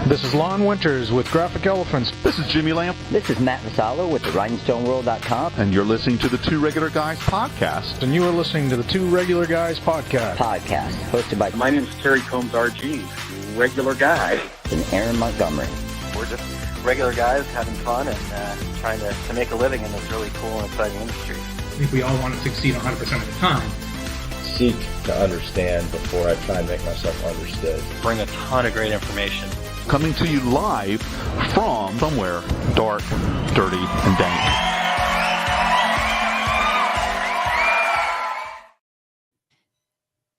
This is Lon Winters with Graphic Elephants. This is Jimmy Lamp. This is Matt Vassallo with the RhinstoneWorld.com. And you're listening to the Two Regular Guys podcast. And you are listening to the Two Regular Guys podcast. Hosted by... My name is Terry Combs, RG, regular guy. And Aaron Montgomery. We're just regular guys having fun and trying to make a living in this really cool and exciting industry. I think we all want to succeed 100% of the time. Seek to understand before I try and make myself understood. Bring a ton of great information. Coming to you live from somewhere dark, dirty, and dank.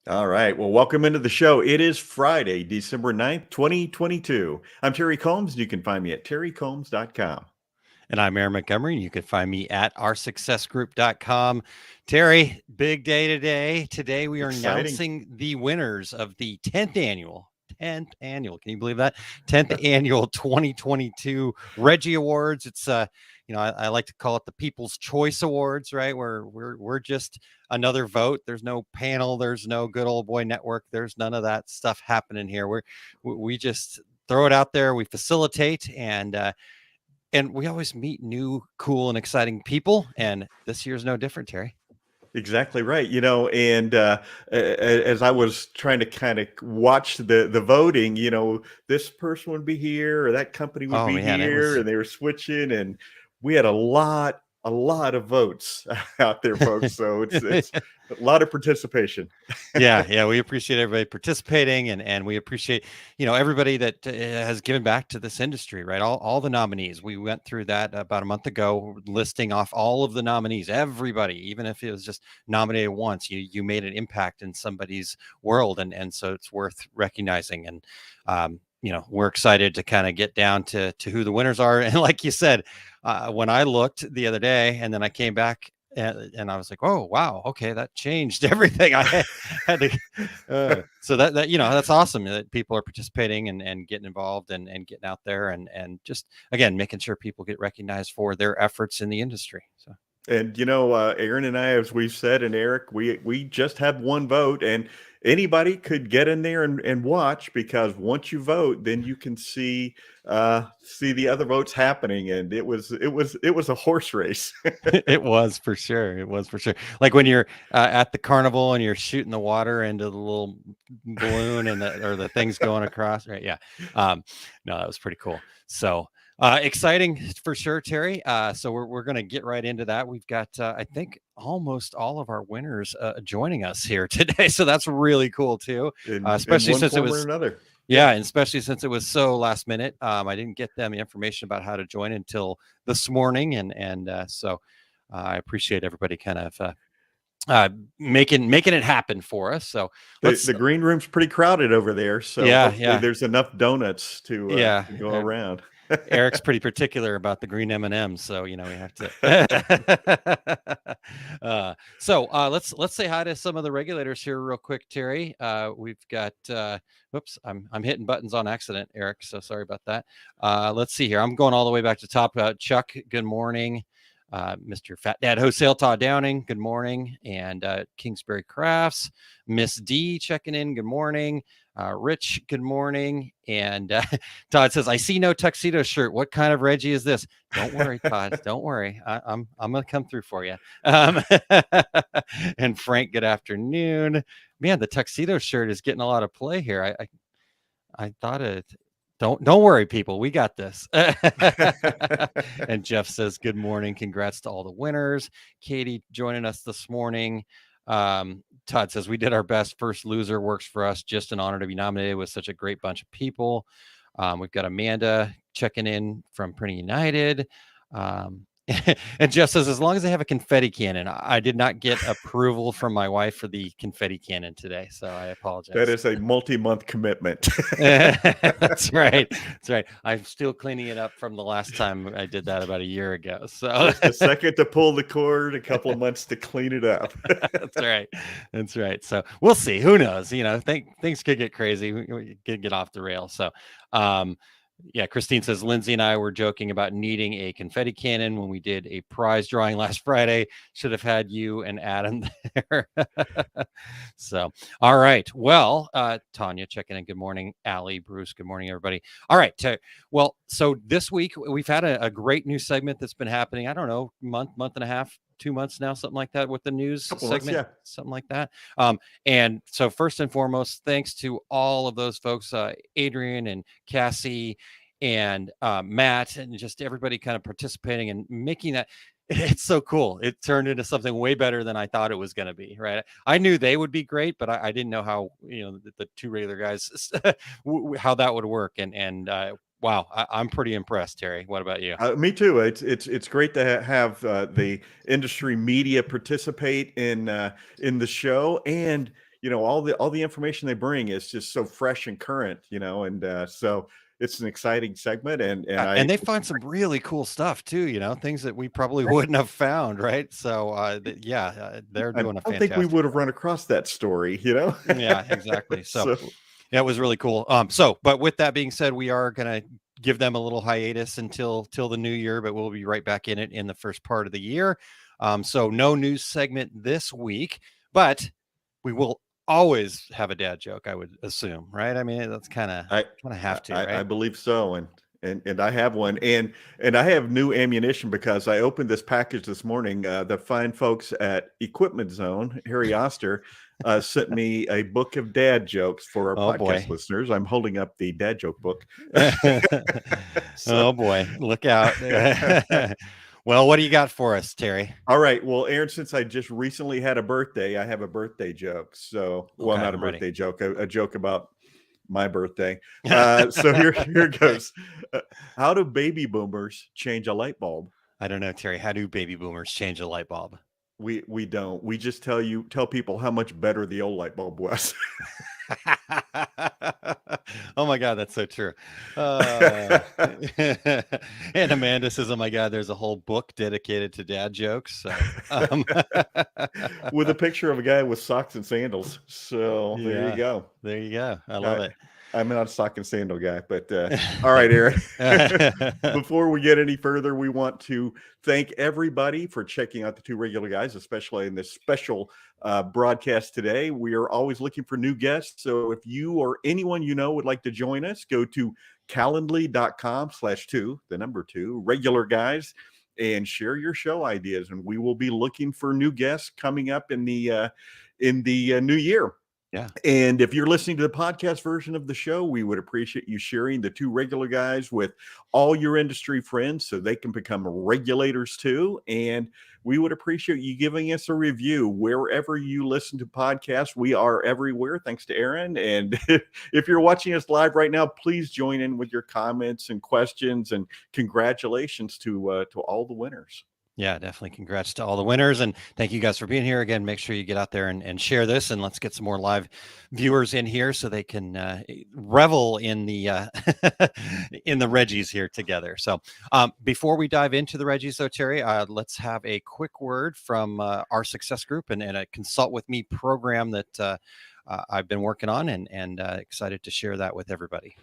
All right. Well, welcome into the show. It is Friday, December 9th, 2022. I'm Terry Combs, and you can find me at terrycombs.com. And I'm Aaron Montgomery, and you can find me at oursuccessgroup.com. Terry, big day today. Today we are announcing the winners of the 10th annual. Can you believe that? 10th annual 2022 REGGIE Awards. It's I like to call it the People's Choice Awards, right? We're just another vote. There's no panel, there's no good old boy network, there's none of that stuff happening here. We just throw it out there, we facilitate, and we always meet new, cool, and exciting people. And this year's no different, Terry. Exactly right. And as I was trying to kind of watch the voting, this person would be here or that company would be here, and they were switching, and we had a lot of votes out there, folks. So it's a lot of participation. Yeah. We appreciate everybody participating, and we appreciate, everybody that has given back to this industry, right? All the nominees. We went through that about a month ago, listing off all of the nominees, everybody, even if it was just nominated once, you made an impact in somebody's world. And so it's worth recognizing. And, we're excited to kind of get down to who the winners are. And like you said, when I looked the other day and then I came back and I was like, oh, wow. Okay. That changed everything. I had to, so that, that's awesome that people are participating and getting involved and getting out there and just, again, making sure people get recognized for their efforts in the industry. So. And, Aaron and I, as we've said, and Eric, we just have one vote, and anybody could get in there and watch, because once you vote, then you can see the other votes happening. And it was a horse race. It was for sure. Like when you're at the carnival and you're shooting the water into the little balloon or the things going across. Right. Yeah. No, that was pretty cool. So, exciting for sure, Terry. So we're going to get right into that. We've got, I think, almost all of our winners joining us here today. So that's really cool too, especially since it was another. Yeah, and especially since it was so last minute. I didn't get them the information about how to join until this morning, and so I appreciate everybody kind of making it happen for us. So the green room's pretty crowded over there. So hopefully there's enough donuts to go around. Eric's pretty particular about the green M&Ms, so we have to. So let's say hi to some of the regulators here real quick, Terry. We've got. Whoops, I'm hitting buttons on accident, Eric. So sorry about that. Let's see here. I'm going all the way back to top. Chuck, good morning. Mr. Fat Dad Wholesale, Todd Downing, good morning. And Kingsbury Crafts, Miss D checking in, good morning. Rich, good morning. And Todd says, I see no tuxedo shirt. What kind of REGGIE is this? Don't worry, Todd. Don't worry. I'm going to come through for you. And Frank, good afternoon. Man, the tuxedo shirt is getting a lot of play here. I thought it. Don't worry, people. We got this. And Jeff says, good morning. Congrats to all the winners. Katie joining us this morning. Todd says, we did our best. First loser works for us. Just an honor to be nominated with such a great bunch of people. We've got Amanda checking in from Printing United. And Jeff says, as long as they have a confetti cannon. I did not get approval from my wife for the confetti cannon today, so I apologize. That is a multi-month commitment. That's right. I'm still cleaning it up from the last time I did that about a year ago. So just a second to pull the cord, a couple of months to clean it up. That's right. So we'll see. Who knows? Things could get crazy. We could get off the rails. So Yeah, Christine says Lindsay and I were joking about needing a confetti cannon when we did a prize drawing last Friday. Should have had you and Adam there. So, all right. Well, Tanya checking in. Good morning, Allie, Bruce. Good morning, everybody. All right. Well, so this week we've had a great new segment that's been happening. I don't know, month and a half, 2 months now, something like that, with the news segment, something like that. And so first and foremost, thanks to all of those folks, Adrian and Cassie and Matt, and just everybody kind of participating and making that. It's so cool. It turned into something way better than I thought it was going to be. Right. I knew they would be great, but I didn't know how, the two regular guys, how that would work. And wow, I'm pretty impressed, Terry. What about you? Me too. It's great to have the industry media participate in the show, and all the information they bring is just so fresh and current. And so it's an exciting segment, and they find some really cool stuff too. Things that we probably wouldn't have found, right? So they're doing a fantastic. I don't think we would have run across that story. Yeah, exactly. So. Yeah, it was really cool. But with that being said, we are going to give them a little hiatus until the new year, but we'll be right back in it in the first part of the year. So no news segment this week, but we will always have a dad joke, I would assume, right? I mean, that's kind of have to, right? I believe so. And I have one, and I have new ammunition because I opened this package this morning. The fine folks at Equipment Zone, Harry Oster, sent me a book of dad jokes for our podcast listeners. I'm holding up the dad joke book. Oh boy, look out. Well, what do you got for us, Terry? All right. Well, Aaron, since I just recently had a birthday, I have a birthday joke. So, well, not a birthday joke, a joke about my birthday. So here goes. How do baby boomers change a light bulb? I don't know, Terry. How do baby boomers change a light bulb? We don't. We just tell people how much better the old light bulb was. Oh my God, that's so true. And Amanda says, "Oh my God, there's a whole book dedicated to dad jokes." So, with a picture of a guy with socks and sandals. So there you go. There you go. I love it. I'm not a sock and sandal guy, but all right, Aaron. Before we get any further, we want to thank everybody for checking out the two regular guys, especially in this special broadcast today. We are always looking for new guests. So if you or anyone would like to join us, go to calendly.com/2 regular guys, and share your show ideas. And we will be looking for new guests coming up in the new year. Yeah. And if you're listening to the podcast version of the show, we would appreciate you sharing the two regular guys with all your industry friends so they can become regulators too. And we would appreciate you giving us a review wherever you listen to podcasts. We are everywhere, thanks to Aaron. And if you're watching us live right now, please join in with your comments and questions, and congratulations to all the winners. Yeah, definitely. Congrats to all the winners. And thank you guys for being here. Again, make sure you get out there and share this, and let's get some more live viewers in here so they can revel in the in the Reggies here together. So before we dive into the Reggies though, Terry, let's have a quick word from our success group and a Consult With Me program that I've been working on, and excited to share that with everybody.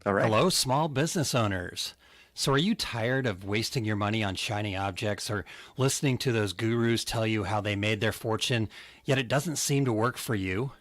All right. Hello, small business owners. So are you tired of wasting your money on shiny objects or listening to those gurus tell you how they made their fortune, yet it doesn't seem to work for you?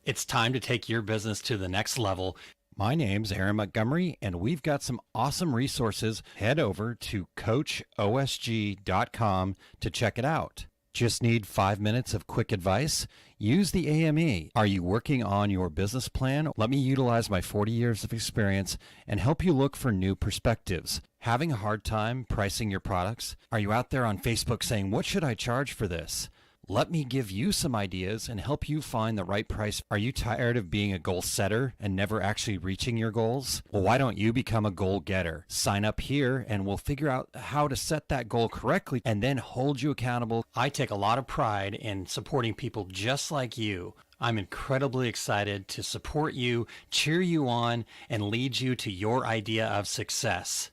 It's time to take your business to the next level. My name's Aaron Montgomery, and we've got some awesome resources. Head over to coachosg.com to check it out. Just need 5 minutes of quick advice? Use the AME. Are you working on your business plan? Let me utilize my 40 years of experience and help you look for new perspectives. Having a hard time pricing your products? Are you out there on Facebook saying, what should I charge for this? Let me give you some ideas and help you find the right price. Are you tired of being a goal setter and never actually reaching your goals? Well, why don't you become a goal getter? Sign up here and we'll figure out how to set that goal correctly and then hold you accountable. I take a lot of pride in supporting people just like you. I'm incredibly excited to support you, cheer you on, and lead you to your idea of success.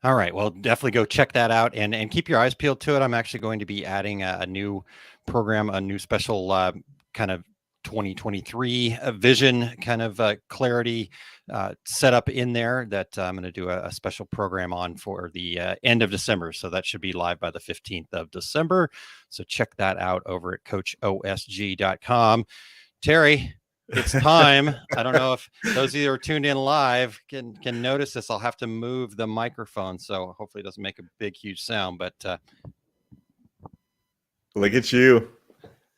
All right. Well, definitely go check that out and keep your eyes peeled to it. I'm actually going to be adding a new program, a new special kind of 2023 vision kind of clarity setup in there that I'm going to do a special program on for the end of December. So that should be live by the 15th of December. So check that out over at coachosg.com. Terry, it's time. I don't know if those of you who are tuned in live can notice this. I'll have to move the microphone, so hopefully it doesn't make a big, huge sound. But look at you.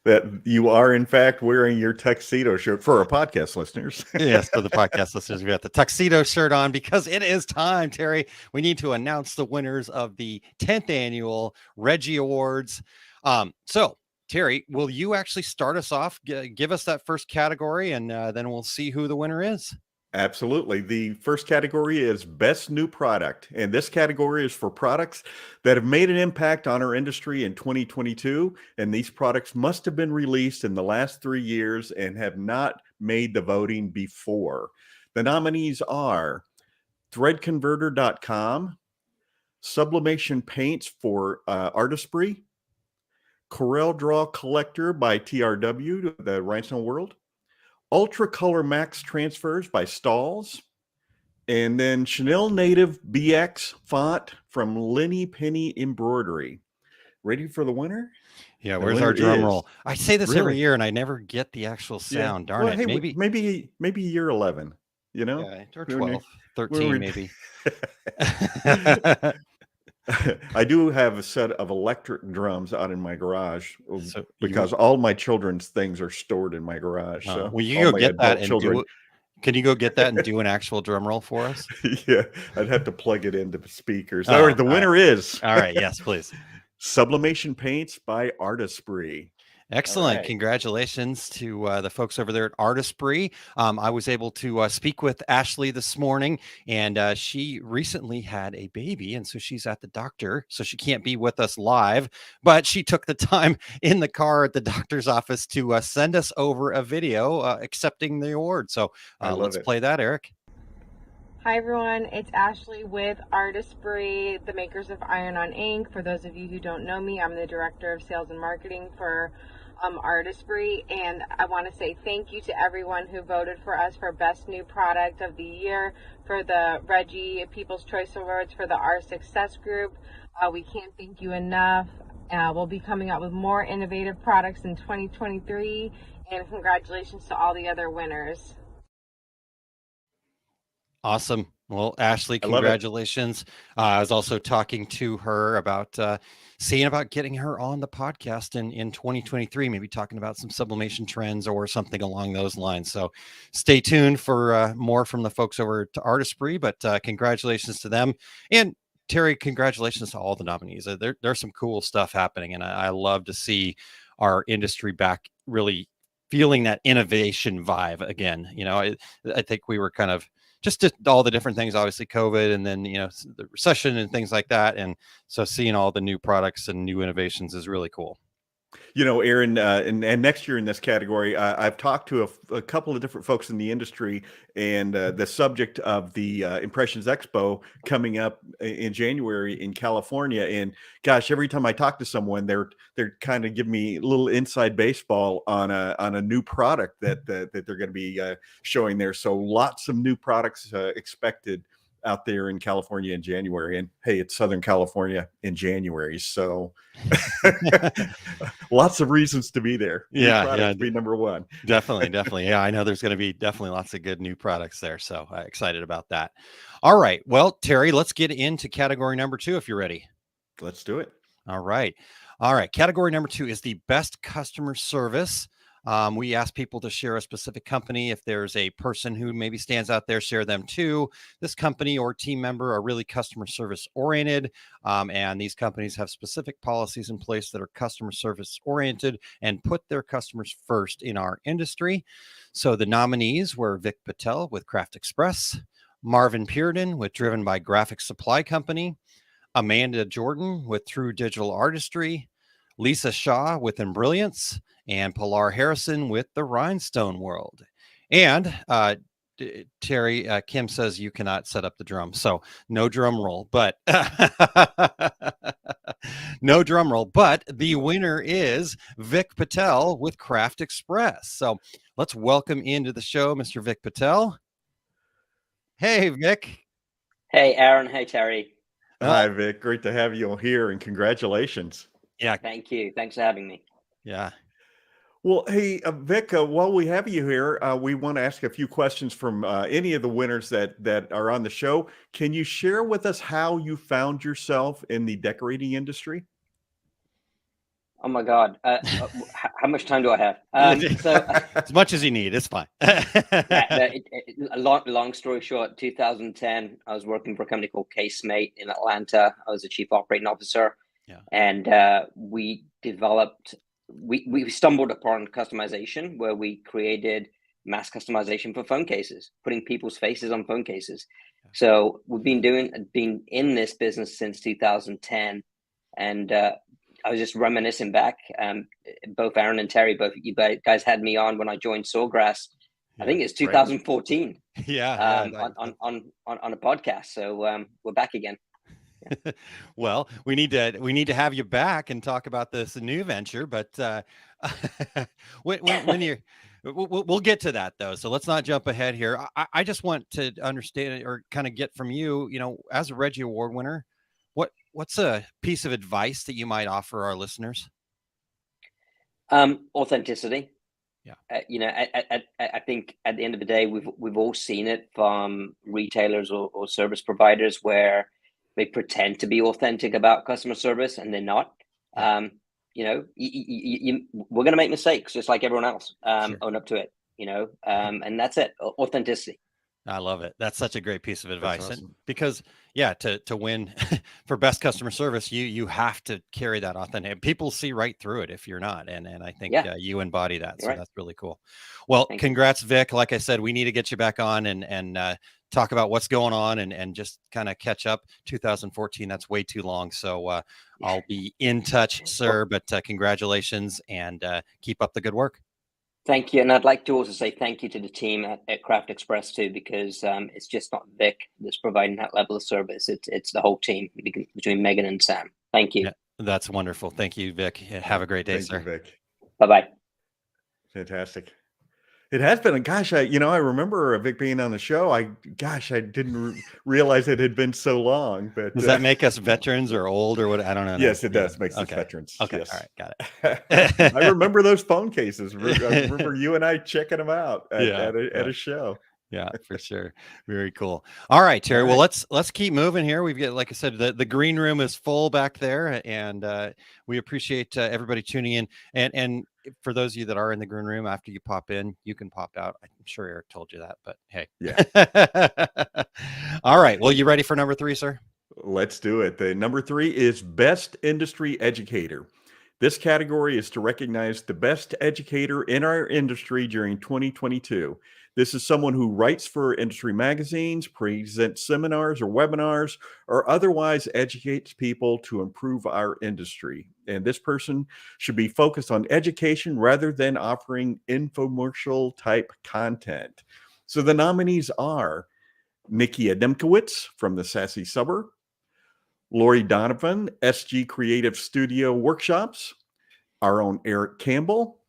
That you are, in fact, wearing your tuxedo shirt for our podcast listeners. Yes, for the podcast listeners, we got the tuxedo shirt on because it is time, Terry. We need to announce the winners of the 10th annual REGGIE Awards. So, Terry, will you actually start us off? Give us that first category, and then we'll see who the winner is. Absolutely. The first category is Best New Product. And this category is for products that have made an impact on our industry in 2022. And these products must have been released in the last 3 years and have not made the voting before. The nominees are threadconverter.com, Sublimation Paints for Artistry, Corel Draw Collector by TRW, the Rhinestone World, Ultra Color Max Transfers by Stalls, and then Chanel Native BX font from Lenny Penny Embroidery. Ready for the winner? Yeah, where's our drum roll? I say this every Really? year, and I never get the actual sound. Darn it. Hey, maybe year 11, you know? Yeah, or 12, 13 maybe. I do have a set of electric drums out in my garage because you, all my children's things are stored in my garage. So will you go get that and do it? Can you go get that and do an actual drum roll for us? Yeah, I'd have to plug it into the speakers. All right, the winner is. All right, yes, please. Sublimation Paints by Artistry. Excellent. Right. Congratulations to the folks over there at Artistry. I was able to speak with Ashley this morning, and she recently had a baby, and so she's at the doctor, so she can't be with us live, but she took the time in the car at the doctor's office to send us over a video accepting the award. So let's play that, Eric. Hi everyone, it's Ashley with Artistry, the makers of Iron-On Ink. For those of you who don't know me, I'm the Director of Sales and Marketing for Artistry, and I want to say thank you to everyone who voted for us for Best New Product of the Year, for the REGGIE People's Choice Awards, for the Our Success Group. We can't thank you enough. We'll be coming out with more innovative products in 2023, and congratulations to all the other winners. Awesome. Well, Ashley, congratulations. I was also talking to her about seeing about getting her on the podcast in 2023, maybe talking about some sublimation trends or something along those lines. So stay tuned for more from the folks over to Artistry, but congratulations to them. And Terry, congratulations to all the nominees. There's some cool stuff happening, and I love to see our industry back really feeling that innovation vibe again. You know, I think we were kind of just all the different things, obviously COVID, and then, you know, the recession and things like that. And so seeing all the new products and new innovations is really cool. You know, Aaron, and next year in this category, I've talked to a couple of different folks in the industry, and the subject of the Impressions Expo coming up in January in California. And gosh, every time I talk to someone, they're kind of giving me a little inside baseball on a new product that they're going to be showing there. So lots of new products expected out there in California in January. And hey, it's Southern California in January, so lots of reasons to be there. Yeah, be number one. Definitely. Yeah, I know there's going to be definitely lots of good new products there, so excited about that. All right, well, Terry, let's get into category number 2 if you're ready. Let's do it. All right. Category number 2 is the best customer service. We ask people to share a specific company. If there's a person who maybe stands out there, share them too. This company or team member are really customer service oriented. And these companies have specific policies in place that are customer service oriented and put their customers first in our industry. So the nominees were Vic Patel with Craft Express, Marvin Pearden with Driven by Graphic Supply Company, Amanda Jordan with True Digital Artistry, Lisa Shaw with Embrilliance, and Pilar Harrison with the Rhinestone World. And Terry, Kim says you cannot set up the drum, so no drum roll, but no drum roll. But the winner is Vic Patel with Craft Express. So let's welcome into the show Mr. Vic Patel. Hey, Vic. Hey, Aaron. Hey, Terry. Hi, Vic. Great to have you here, and congratulations. Yeah. Thank you. Thanks for having me. Yeah. Well, hey, Vic, while we have you here, we want to ask a few questions from any of the winners that are on the show. Can you share with us how you found yourself in the decorating industry? Oh my God. How much time do I have? As much as you need, it's fine. Long story short, 2010, I was working for a company called Casemate in Atlanta. I was the chief operating officer. Yeah. And we stumbled upon customization, where we created mass customization for phone cases, putting people's faces on phone cases. Yeah. So we've been in this business since 2010. And I was just reminiscing back. Both Aaron and Terry, both you guys had me on when I joined Sawgrass. Yeah, I think it's 2014. Right. Yeah. On a podcast. So we're back again. Well, we need to have you back and talk about this new venture, but when you're, we'll get to that though. So let's not jump ahead here. I just want to understand or kind of get from you, as a Reggie Award winner, what's a piece of advice that you might offer our listeners? Authenticity. Yeah. I think at the end of the day, we've all seen it from retailers or service providers where they pretend to be authentic about customer service and they're not. We're going to make mistakes just like everyone else. Sure. Own up to it, and that's it. Authenticity. I love it. That's such a great piece of advice. Awesome. And because to win for best customer service, you have to carry that authentic. People see right through it if you're not. And I think you embody that. So that's really cool. Well, congrats, Vic. Like I said, we need to get you back on and talk about what's going on and just kind of catch up. 2014, that's way too long. So I'll be in touch, sir, but congratulations and keep up the good work. Thank you. And I'd like to also say thank you to the team at Craft Express too, because it's just not Vic that's providing that level of service. It's the whole team between Megan and Sam. Thank you. Yeah, that's wonderful. Thank you, Vic. Have a great day, sir. Thank you, Vic. Bye-bye. Fantastic. It has been, I remember Vic being on the show. I didn't realize it had been so long. But does that make us veterans or old or what? I don't know. Yes, it does. Makes us veterans. Okay. Yes. All right. Got it. I remember those phone cases. I remember you and I checking them out at a show. Yeah, for sure. Very cool. All right, Terry. Well, let's keep moving here. We've got, like I said, the green room is full back there, and we appreciate everybody tuning in. And for those of you that are in the green room, after you pop in, you can pop out. I'm sure Eric told you that, but hey. Yeah. All right. Well, you ready for number 3, sir? Let's do it. The number 3 is Best Industry Educator. This category is to recognize the best educator in our industry during 2022. This is someone who writes for industry magazines, presents seminars or webinars, or otherwise educates people to improve our industry. And this person should be focused on education rather than offering infomercial type content. So the nominees are Nikki Adamkowitz from the Sassy Suburb, Lori Donovan, SG Creative Studio Workshops, our own Eric Campbell,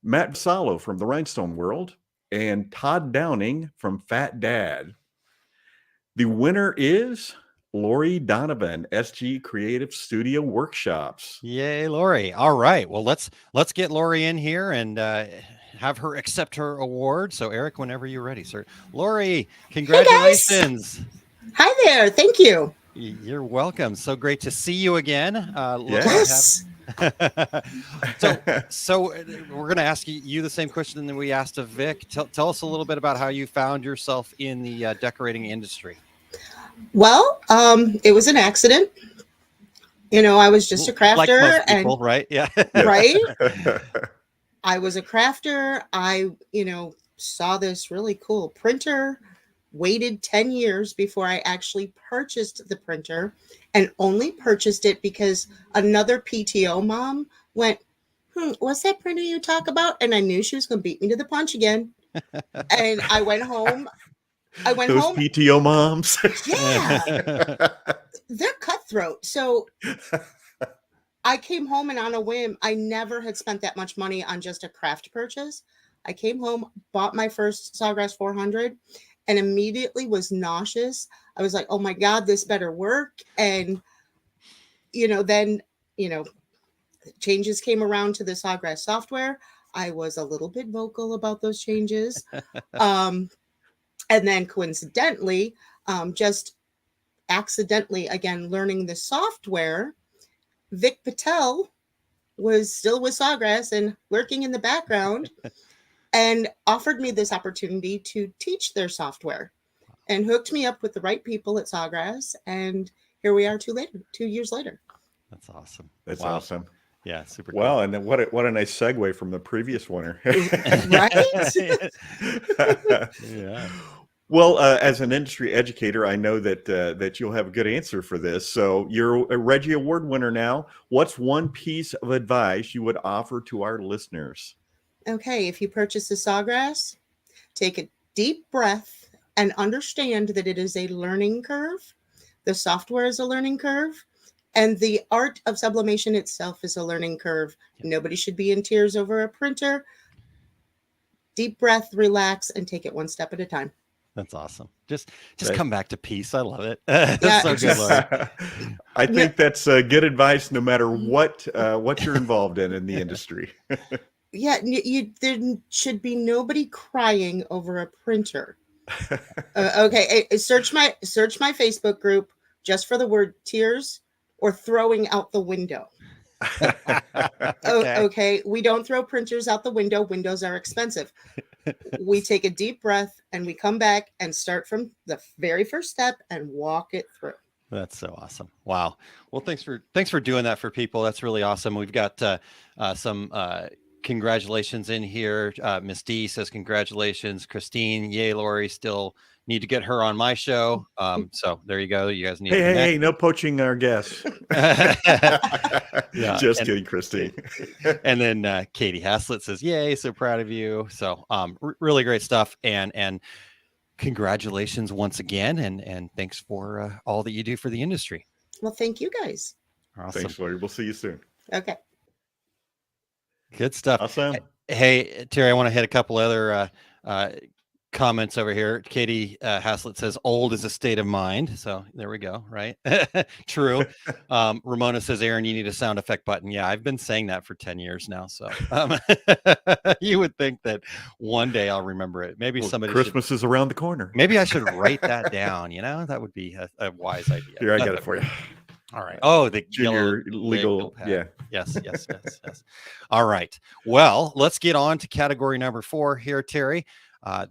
Matt Vassallo from the Rhinestone World, and Todd Downing from Fat Dad. The winner is Lori Donovan, SG Creative Studio Workshops. Yay, Lori. All right. Well, let's get Lori in here and have her accept her award. So Eric, whenever you're ready, sir. Lori, congratulations. Hey, hi there. Thank you. You're welcome. So great to see you again. Yes. So we're going to ask you the same question that we asked of Vic. Tell us a little bit about how you found yourself in the decorating industry. Well, it was an accident. I was just a crafter, like most people, right? Yeah. Right. I was a crafter. I, saw this really cool printer, waited 10 years before I actually purchased the printer, and only purchased it because another PTO mom went, what's that printer you talk about? And I knew she was going to beat me to the punch again. And I went home. Those PTO moms. Yeah. They're cutthroat. So I came home, and on a whim, I never had spent that much money on just a craft purchase. I came home, bought my first Sawgrass 400, and immediately was nauseous. I was like, oh my God, this better work. And, then, changes came around to the Sawgrass software. I was a little bit vocal about those changes. And then coincidentally, just accidentally, again, learning the software, Vic Patel was still with Sawgrass and lurking in the background and offered me this opportunity to teach their software and hooked me up with the right people at Sawgrass. And here we are 2 years later. That's awesome. That's wow. awesome. Yeah, super cool. Wow, and then what a nice segue from the previous winner. Right? Yeah. Well, as an industry educator, I know that you'll have a good answer for this. So you're a REGGIE Award winner now. What's one piece of advice you would offer to our listeners? Okay, if you purchase the Sawgrass, take a deep breath and understand that it is a learning curve. The software is a learning curve. And the art of sublimation itself is a learning curve. Yep. Nobody should be in tears over a printer. Deep breath, relax, and take it one step at a time. That's awesome. Just come back to peace. I love it. That's so good, Lori. I think that's good advice, no matter what you're involved in the industry. Yeah, there should be nobody crying over a printer. Okay, search my Facebook group just for the word tears or throwing out the window. Okay, we don't throw printers out the window. Windows are expensive. We take a deep breath and we come back and start from the very first step and walk it through. That's so awesome. Wow. Well, thanks for doing that for people. That's really awesome. We've got some congratulations in here. Miss D says congratulations. Christine, yay, Lori, still need to get her on my show. So there you go. You guys need hey, no poaching our guests. Yeah, just kidding, Christine. And then Katie Haslett says, yay, so proud of you. So really great stuff. And congratulations once again. And thanks for all that you do for the industry. Well, thank you guys. Awesome. Thanks, Lori. We'll see you soon. Okay. Good stuff. Awesome. Hey, Terry, I want to hit a couple other comments over here. Katie Haslett says old is a state of mind. So there we go. Right. True. Ramona says, Aaron, you need a sound effect button. Yeah, I've been saying that for 10 years now. So you would think that one day I'll remember it. Maybe Christmas is around the corner. Maybe I should write that down. That would be a wise idea. Here, I got it for you. All right. Oh, the junior legal pad. Yeah. Yes. All right. Well, let's get on to category number 4 here, Terry.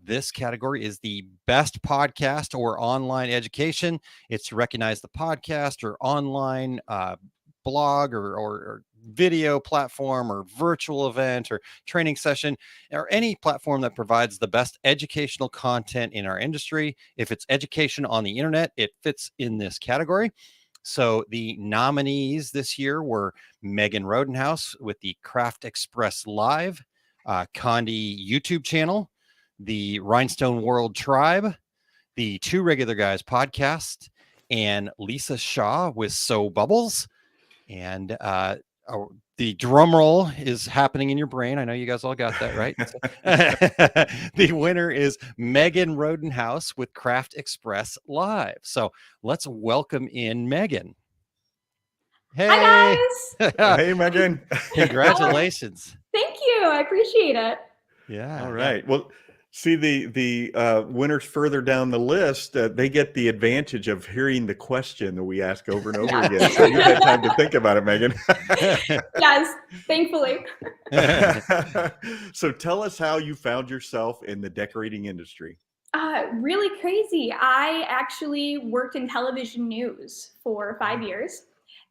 This category is the best podcast or online education. It's to recognize the podcast or online blog or video platform or virtual event or training session or any platform that provides the best educational content in our industry. If it's education on the internet, it fits in this category. So the nominees this year were Megan Rodenhouse with the Craft Express Live, Condi YouTube channel, the Rhinestone World Tribe, the Two Regular Guys podcast, and Lisa Shaw with So Bubbles. And the drum roll is happening in your brain. I know you guys all got that, right? The winner is Megan Rodenhouse with Craft Express Live. So let's welcome in Megan. Hey, hi guys. Hey, Megan. Congratulations. Thank you. I appreciate it. Yeah. All right. Well, see, the winners further down the list, they get the advantage of hearing the question that we ask over and over again. So you've had time to think about it, Megan. Yes, thankfully. So tell us how you found yourself in the decorating industry. Really crazy. I actually worked in television news for 5 years.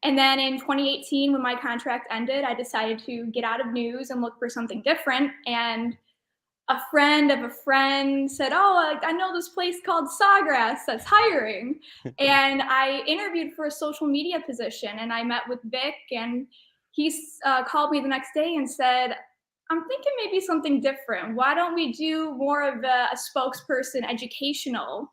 And then in 2018, when my contract ended, I decided to get out of news and look for something different. And a friend of a friend said, oh, I know this place called Sawgrass that's hiring. And I interviewed for a social media position and I met with Vic and he called me the next day and said, I'm thinking maybe something different. Why don't we do more of a spokesperson educational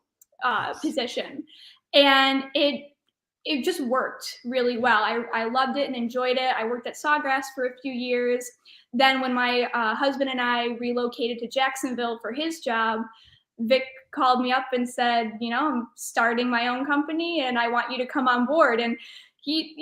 position? And it just worked really well. I loved it and enjoyed it. I worked at Sawgrass for a few years. Then when my husband and I relocated to Jacksonville for his job, Vic called me up and said, I'm starting my own company and I want you to come on board. And he,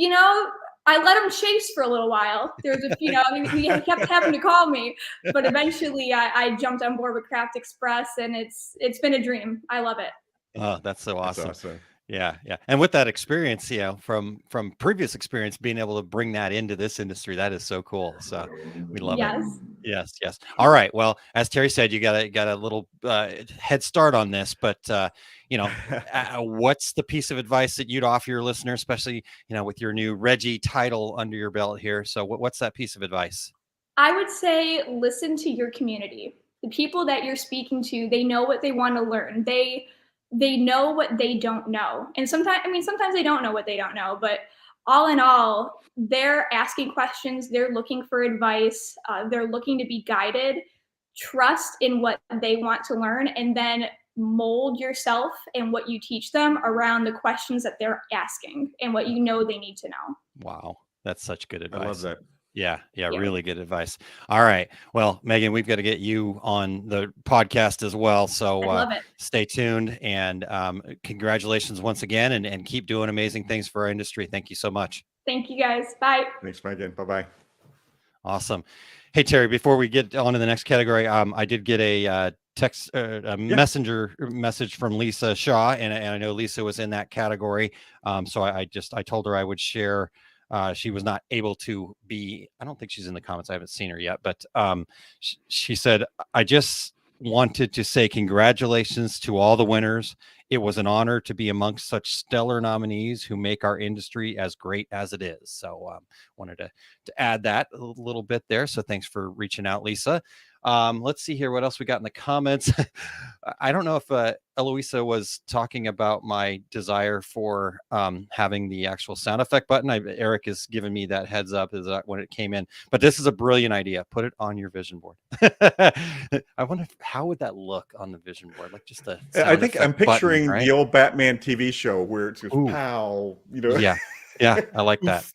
I let him chase for a little while. There's he kept having to call me, but eventually I jumped on board with Craft Express, and it's been a dream. I love it. Oh, that's so awesome. That's awesome. Yeah, yeah. And with that experience, from previous experience, being able to bring that into this industry, that is so cool. So we love it. Yes, yes. All right. Well, as Terry said, you got a little head start on this, but what's the piece of advice that you'd offer your listeners, especially with your new REGGIE title under your belt here? So what's that piece of advice? I would say listen to your community. The people that you're speaking to, they know what they want to learn. They know what they don't know. And sometimes they don't know what they don't know, but all in all, they're asking questions, they're looking for advice, they're looking to be guided. Trust in what they want to learn, and then mold yourself and what you teach them around the questions that they're asking and what they need to know. Wow, that's such good advice. I love that. Yeah, really good advice. All right. Well, Megan, we've got to get you on the podcast as well. So stay tuned, and congratulations once again, and keep doing amazing things for our industry. Thank you so much. Thank you, guys. Bye. Thanks, Megan. Bye-bye. Awesome. Hey, Terry, before we get on to the next category, I did get a text, messenger message from Lisa Shaw, and I know Lisa was in that category. So I told her I would share. She was not able to be, I don't think she's in the comments. I haven't seen her yet, but she said, I just wanted to say congratulations to all the winners. It was an honor to be amongst such stellar nominees who make our industry as great as it is. So wanted to add that a little bit there. So thanks for reaching out, Lisa. Let's see here what else we got in the comments. I don't know if Eloisa was talking about my desire for having the actual sound effect button. Eric has given me that heads up when it came in, but this is a brilliant idea. Put it on your vision board. I wonder how would that look on the vision board? Like just a I think I'm picturing button, right? the old Batman TV show where it's just pow, Yeah, I like that.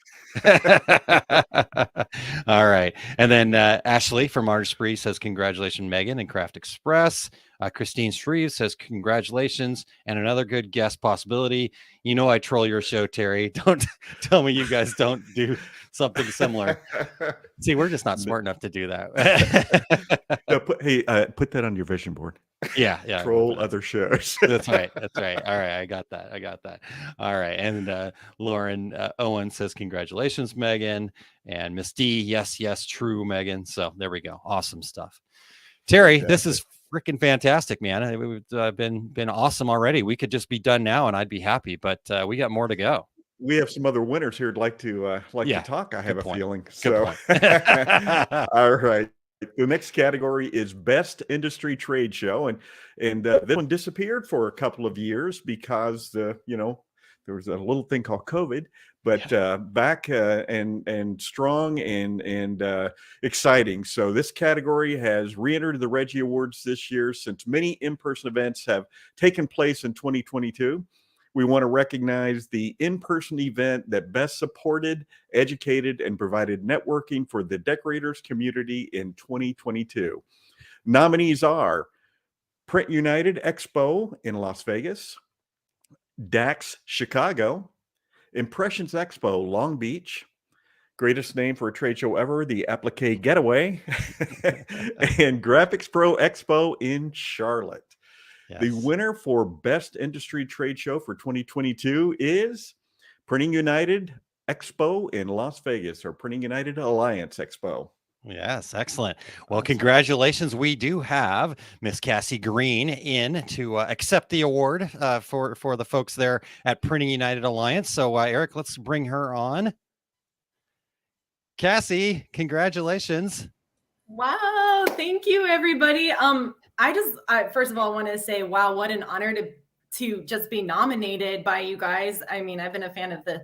All right. And then Ashley from Artistry says, congratulations, Megan and Craft Express. Christine Shreve says, congratulations. And another good guest possibility. I troll your show, Terry. Don't tell me you guys don't do something similar. See, we're just not smart enough to do that. Put that on your vision board. Yeah. Troll other shows. That's right. All right. I got that. All right. And Lauren Owen says, congratulations, Megan. And Miss D, yes, true, Megan. So there we go. Awesome stuff. Terry, this is freaking fantastic, man. It's been awesome already. We could just be done now and I'd be happy, but we got more to go. We have some other winners here who'd like to talk. I have a feeling. So, all right. The next category is Best Industry Trade Show, and this one disappeared for a couple of years because there was a little thing called COVID, but back and strong and exciting. So this category has re-entered the REGGIE Awards this year since many in-person events have taken place in 2022. We want to recognize the in-person event that best supported, educated, and provided networking for the decorators community in 2022. Nominees are Print United Expo in Las Vegas, DAX Chicago, Impressions Expo Long Beach, greatest name for a trade show ever, the Applique Getaway, and Graphics Pro Expo in Charlotte. Yes. The winner for Best Industry Trade Show for 2022 is Printing United Expo in Las Vegas, or Printing United Alliance Expo. Yes, excellent. Well, congratulations. We do have Miss Cassie Green in to accept the award for the folks there at Printing United Alliance. So, Eric, let's bring her on. Cassie, congratulations. Wow, thank you, everybody. I first of all want to say, wow, what an honor to just be nominated by you guys. I mean, I've been a fan of the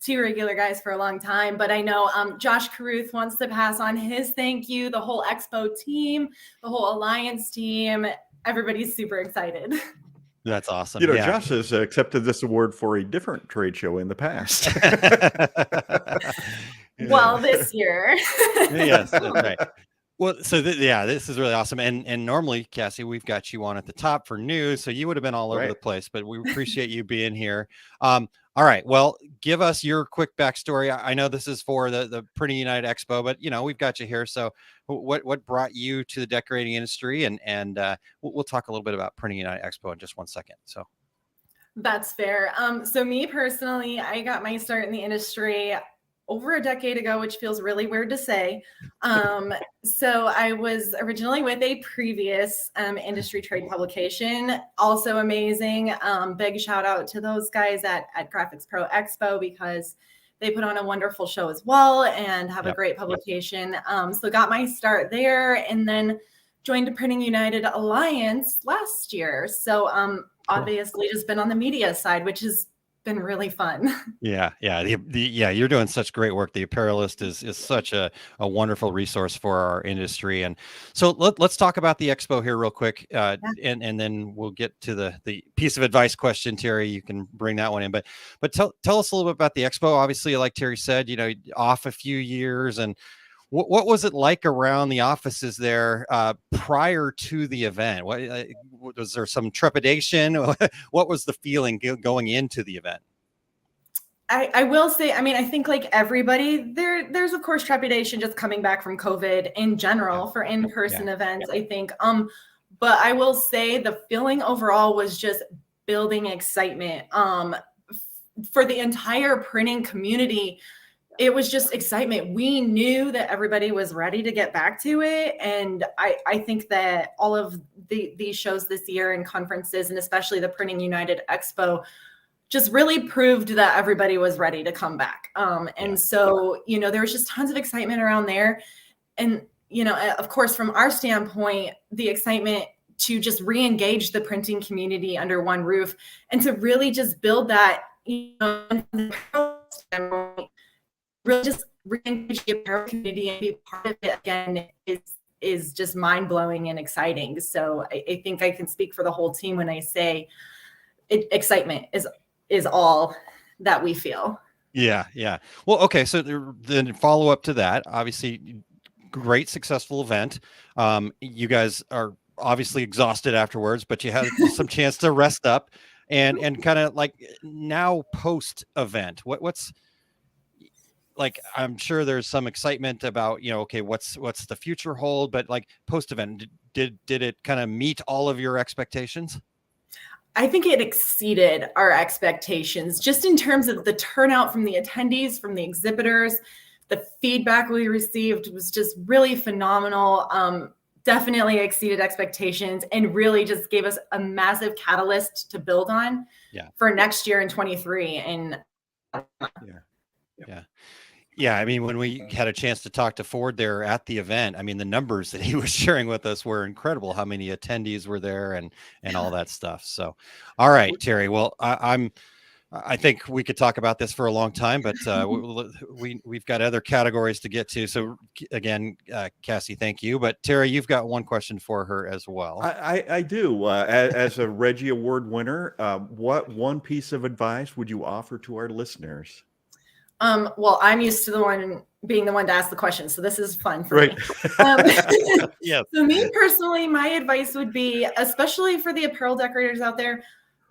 to Regular Guys for a long time, but I know Josh Caruth wants to pass on his thank you, the whole Expo team, the whole Alliance team. Everybody's super excited. That's awesome. You know, yeah. Josh has accepted this award for a different trade show in the past. Well, this year. Yes, that's right. Well, so this is really awesome. And normally, Cassie, we've got you on at the top for news, so you would have been all over the place, but we appreciate you being here. All right. Well, give us your quick backstory. I know this is for the Printing United Expo, but we've got you here. So what brought you to the decorating industry? And we'll talk a little bit about Printing United Expo in just 1 second. So that's fair. So me personally, I got my start in the industry over a decade ago, which feels really weird to say. So I was originally with a previous industry trade publication, also amazing. Big shout out to those guys at Graphics Pro Expo, because they put on a wonderful show as well and have a great publication. So got my start there, and then joined Printing United Alliance last year. So obviously just been on the media side, which has been really fun. Yeah. You're doing such great work. The Apparelist is such a wonderful resource for our industry. And so let's talk about the expo here real quick. And then we'll get to the piece of advice question, Terry. You can bring that one in, but tell us a little bit about the expo. Obviously, like Terry said, off a few years, and what was it like around the offices there prior to the event? Was there some trepidation? What was the feeling going into the event? I will say, I think like everybody, there's of course trepidation just coming back from COVID in general for in-person events, I think. But I will say the feeling overall was just building excitement for the entire printing community. It was just excitement. We knew that everybody was ready to get back to it. And I think that all of these shows this year and conferences, and especially the Printing United Expo, just really proved that everybody was ready to come back. So, there was just tons of excitement around there. And, of course, from our standpoint, the excitement to just re-engage the printing community under one roof and to really just build that, really just re-engage the apparel community and be part of it again is just mind-blowing and exciting. So I think I can speak for the whole team when I say excitement is all that we feel. Yeah. Well, okay. So then follow up to that, obviously great, successful event. You guys are obviously exhausted afterwards, but you had some chance to rest up and kind of like now post event, what's like, I'm sure there's some excitement about, okay, what's the future hold, but like post event, did it kind of meet all of your expectations? I think it exceeded our expectations just in terms of the turnout from the attendees, from the exhibitors. The feedback we received was just really phenomenal. Definitely exceeded expectations and really just gave us a massive catalyst to build on for next year in 23. And Yeah. I mean, when we had a chance to talk to Ford there at the event, I mean, the numbers that he was sharing with us were incredible, how many attendees were there and all that stuff. So, all right, Terry, well, I think we could talk about this for a long time, but we've got other categories to get to. So again, Cassie, thank you. But Terry, you've got one question for her as well. I do. As a Reggie Award winner, what one piece of advice would you offer to our listeners? Well, I'm used to being the one to ask the question, so this is fun for me. Yeah. So me personally, my advice would be, especially for the apparel decorators out there,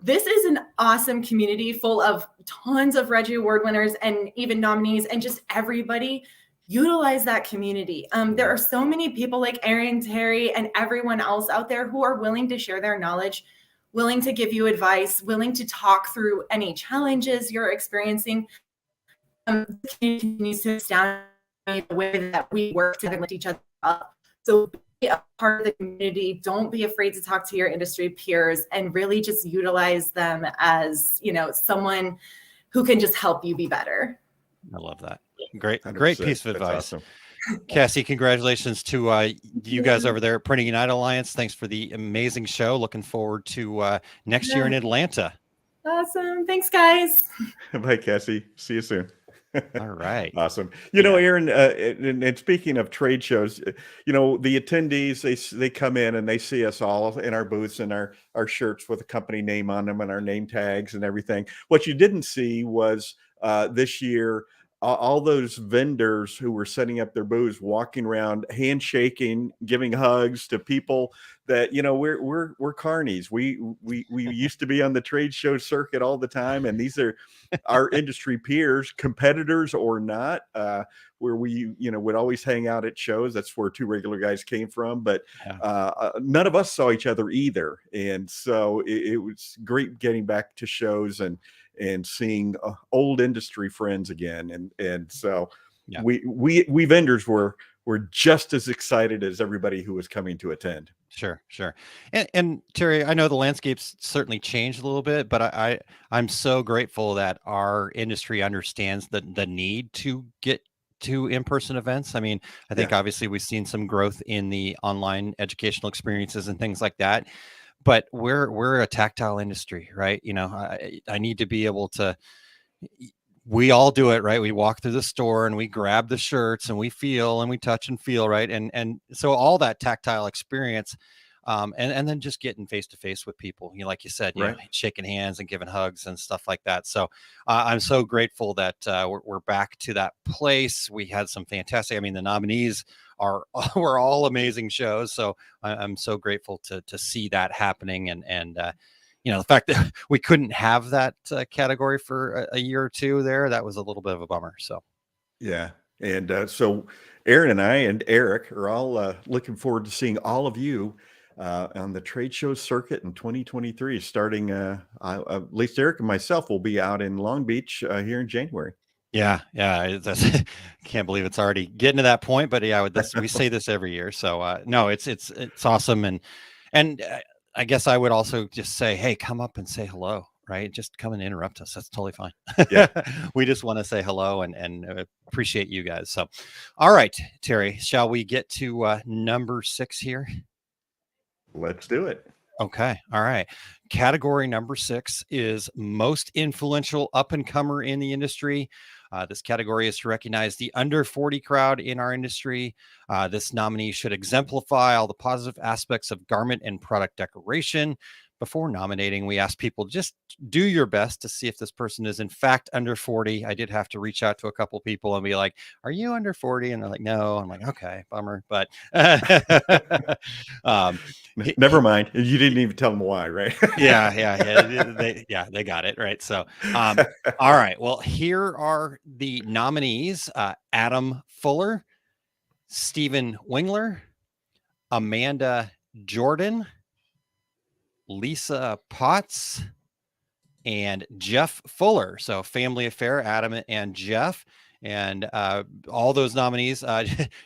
this is an awesome community full of tons of Reggie Award winners and even nominees, and just everybody utilize that community. There are so many people like Aaron, Terry, and everyone else out there who are willing to share their knowledge, willing to give you advice, willing to talk through any challenges you're experiencing. The community needs to stand in the way that we work to lift each other up. So be a part of the community. Don't be afraid to talk to your industry peers and really just utilize them as, someone who can just help you be better. I love that. Great 100%. Piece of advice. Awesome. Cassie, congratulations to you guys over there at Printing United Alliance. Thanks for the amazing show. Looking forward to next year in Atlanta. Awesome. Thanks, guys. Bye, Cassie. See you soon. All right. Awesome. Aaron, and speaking of trade shows, the attendees, they come in and they see us all in our booths and our shirts with a company name on them and our name tags and everything. What you didn't see was this year, all those vendors who were setting up their booths, walking around, handshaking, giving hugs to people that, we're carnies. We used to be on the trade show circuit all the time, and these are our industry peers, competitors or not, where we, would always hang out at shows. That's where Two Regular Guys came from, but none of us saw each other either. And so it was great getting back to shows and seeing old industry friends again. And so we vendors were just as excited as everybody who was coming to attend. Sure. And Terry, I know the landscape's certainly changed a little bit, but I'm so grateful that our industry understands the need to get to in-person events. I mean, I think obviously we've seen some growth in the online educational experiences and things like that, but we're a tactile industry, right? I need to be able to, we all do it, right? We walk through the store and we grab the shirts and we feel and we touch and feel, right? And so all that tactile experience, and then just getting face to face with people, like you said, shaking hands and giving hugs and stuff like that. So I'm so grateful that we're back to that place. We had some fantastic, the nominees were all amazing shows. So I'm so grateful to see that happening. And the fact that we couldn't have that category for a year or two there, that was a little bit of a bummer. So, yeah. And so Aaron and I and Eric are all looking forward to seeing all of you on the trade show circuit in 2023, starting, at least Eric and myself will be out in Long Beach here in January. Yeah. Can't believe it's already getting to that point, but we say this every year. So no, it's awesome. And I guess I would also just say, hey, come up and say hello, right? Just come and interrupt us. That's totally fine. Yeah. We just want to say hello and appreciate you guys. So, all right, Terry, shall we get to number 6 here? Let's do it. Okay. All right. Category number 6 is most influential up and comer in the industry. This category is to recognize the under 40 crowd in our industry. This nominee should exemplify all the positive aspects of garment and product decoration. Before nominating, we ask people just do your best to see if this person is in fact under 40. I did have to reach out to a couple people and be like, are you under 40? And they're like, no. I'm like, okay, bummer. But never mind. You didn't even tell them why, right? Yeah. They got it. Right. So, all right. Well, here are the nominees. Adam Fuller, Stephen Wingler, Amanda Jordan, Lisa Potts, and Jeff Fuller. So Family Affair, Adam and Jeff, and all those nominees.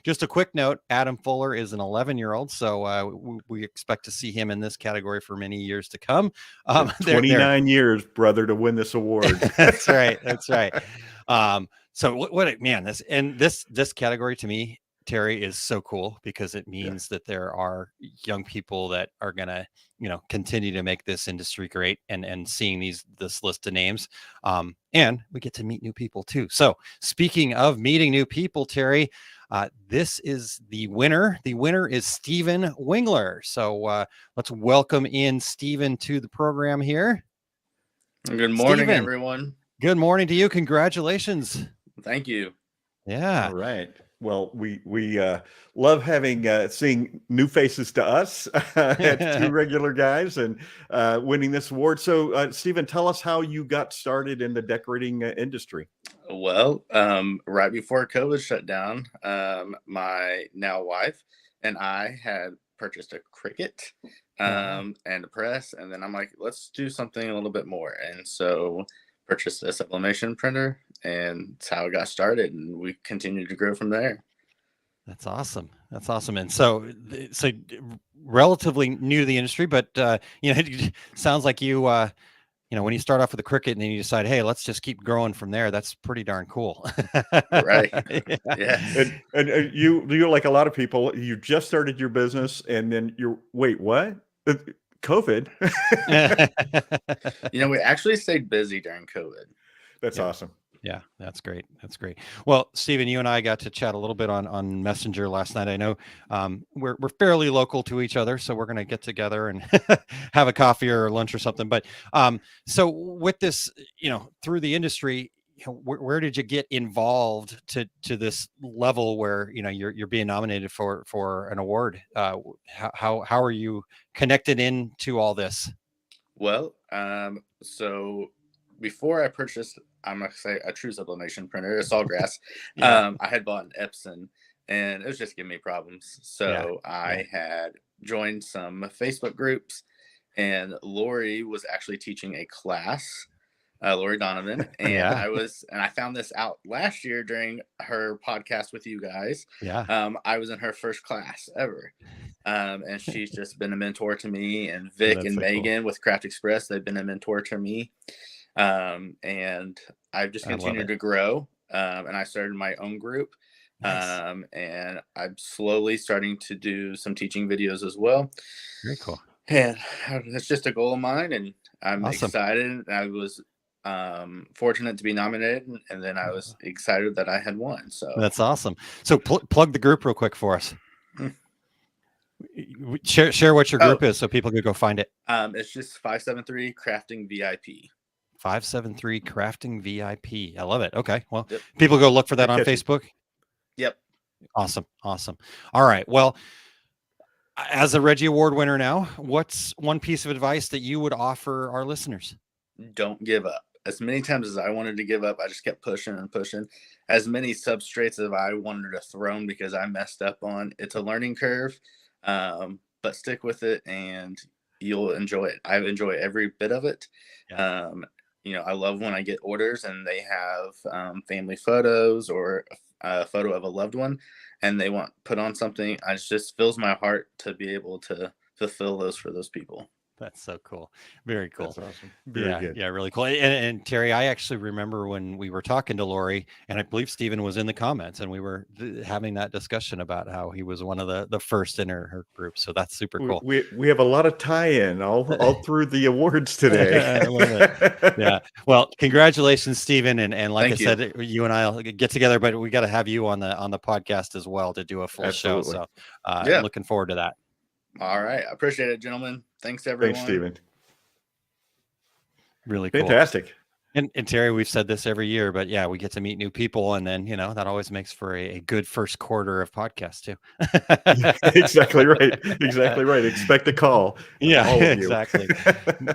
Just a quick note, Adam Fuller is an 11-year-old, so we expect to see him in this category for many years to come. 29 years, brother, to win this award. That's right. So what man, this category to me, Terry, is so cool because it means that there are young people that are going to, continue to make this industry great and seeing this list of names. And we get to meet new people too. So speaking of meeting new people, Terry, this is the winner. The winner is Stephen Wingler. So let's welcome in Stephen to the program here. Good morning, Steven, everyone. Good morning to you. Congratulations. Thank you. Yeah. All right. Well, we love seeing new faces to us at Two Regular Guys and winning this award. So, Stephen, tell us how you got started in the decorating industry. Well, right before COVID shut down, my now wife and I had purchased a Cricut and a press, and then I'm like, let's do something a little bit more. And so purchased a sublimation printer, and that's how it got started, and we continued to grow from there. That's awesome. And so relatively new to the industry, but it sounds like you when you start off with a Cricut and then you decide, hey, let's just keep growing from there. That's pretty darn cool. Right. Yeah. And you're like a lot of people, you just started your business and then wait, what? COVID. We actually stayed busy during COVID. That's awesome. Yeah, that's great. That's great. Well, Stephen, you and I got to chat a little bit on Messenger last night. I know we're fairly local to each other, so we're going to get together and have a coffee or lunch or something. But so with this, through the industry, where did you get involved to this level where you're being nominated for an award? How are you connected into all this? Well, so before I purchased, I'm gonna say a true sublimation printer, a Sawgrass. I had bought an Epson, and it was just giving me problems. So I had joined some Facebook groups, and Lori was actually teaching a class, Lori Donovan, and I found this out last year during her podcast with you guys. I was in her first class ever. And she's just been a mentor to me, and Vic and Megan with Craft Express, they've been a mentor to me. And I've just continued to grow. And I started my own group. And I'm slowly starting to do some teaching videos as well. Very cool. And it's just a goal of mine, and I'm excited. I was fortunate to be nominated, and then I was excited that I had won. So that's awesome. So plug the group real quick for us. Share what your group is so people can go find it. It's just 573 Crafting VIP. 573 Crafting VIP. I love it. Okay. Well, people go look for that on Facebook. Yep. Awesome. All right. Well, as a Reggie Award winner now, what's one piece of advice that you would offer our listeners? Don't give up. As many times as I wanted to give up, I just kept pushing and pushing. As many substrates as I wanted to throw because I messed up on. It's a learning curve. But stick with it and you'll enjoy it. I enjoy every bit of it. I love when I get orders and they have family photos or a photo of a loved one and they want put on something. It just fills my heart to be able to fulfill those for those people. That's so cool. Very cool. That's awesome. Very good. Yeah, really cool. And Terry, I actually remember when we were talking to Lori, and I believe Stephen was in the comments, and we were having that discussion about how he was one of the first in her group. So that's super cool. We have a lot of tie-in all through the awards today. I love it. Yeah. Well, congratulations, Stephen. And like I said, you and I'll get together, but we got to have you on the podcast as well to do a full show. So looking forward to that. All right. I appreciate it, gentlemen. Thanks, everyone. Thanks, Stephen. Really cool. Fantastic. And Terry, we've said this every year, but yeah, we get to meet new people. And then, that always makes for a good first quarter of podcast too. Exactly right. Exactly right. Expect a call. Yeah, exactly.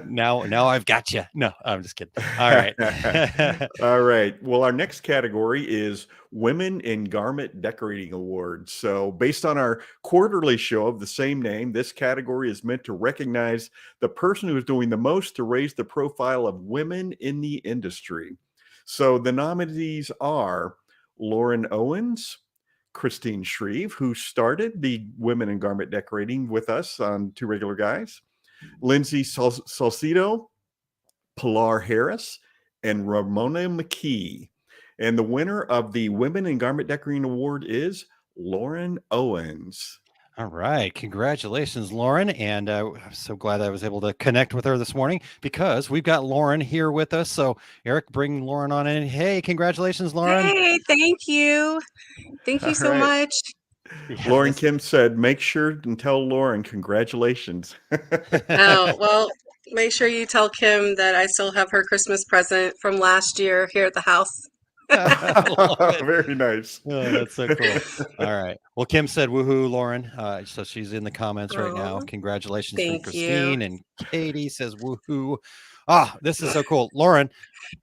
Now I've got you. No, I'm just kidding. All right. All right. Well, our next category is Women in Garment Decorating Awards. So based on our quarterly show of the same name, this category is meant to recognize the person who is doing the most to raise the profile of women in the industry. So the nominees are Lauren Owens, Christine Shreve, who started the Women in Garment Decorating with us on Two Regular Guys, Lindsay Salcido, Pilar Harris, and Ramona McKee. And the winner of the Women in Garment Decorating Award is Lauren Owens. All right. Congratulations, Lauren. And I'm so glad I was able to connect with her this morning because we've got Lauren here with us. So Eric, bring Lauren on in. Hey, congratulations, Lauren. Hey, thank you. Thank you so much. Lauren Kim said, make sure and tell Lauren congratulations. Oh, well, make sure you tell Kim that I still have her Christmas present from last year here at the house. Very nice. Oh, that's so cool. All right. Well, Kim said woohoo, Lauren. So she's in the comments right now. Congratulations to Christine. And Katie says woohoo. This is so cool. Lauren,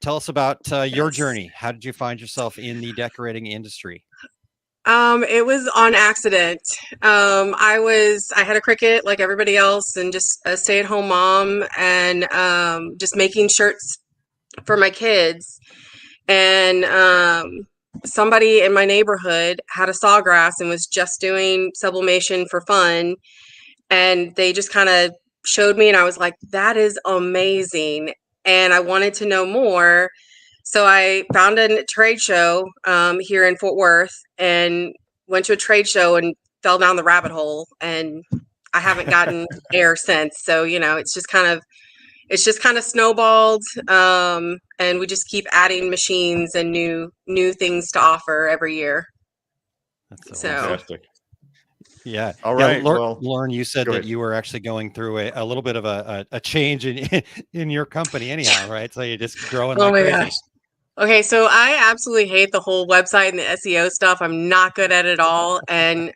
tell us about your journey. How did you find yourself in the decorating industry? It was on accident. I had a Cricut like everybody else and just a stay-at-home mom and just making shirts for my kids. And somebody in my neighborhood had a Sawgrass and was just doing sublimation for fun. And they just kind of showed me and I was like, that is amazing. And I wanted to know more. So I found a trade show here in Fort Worth and went to a trade show and fell down the rabbit hole. And I haven't gotten air since. So, it's just kind of it's just kind of snowballed, and we just keep adding machines and new things to offer every year. That's so Fantastic. Yeah. All Yeah. right. Well, Lauren, you said go that ahead. you were actually going through a little bit of a change in your company anyhow, right? So you're just growing oh like my crazy. gosh. Okay, so I absolutely hate the whole website and the SEO stuff. I'm not good at it all. And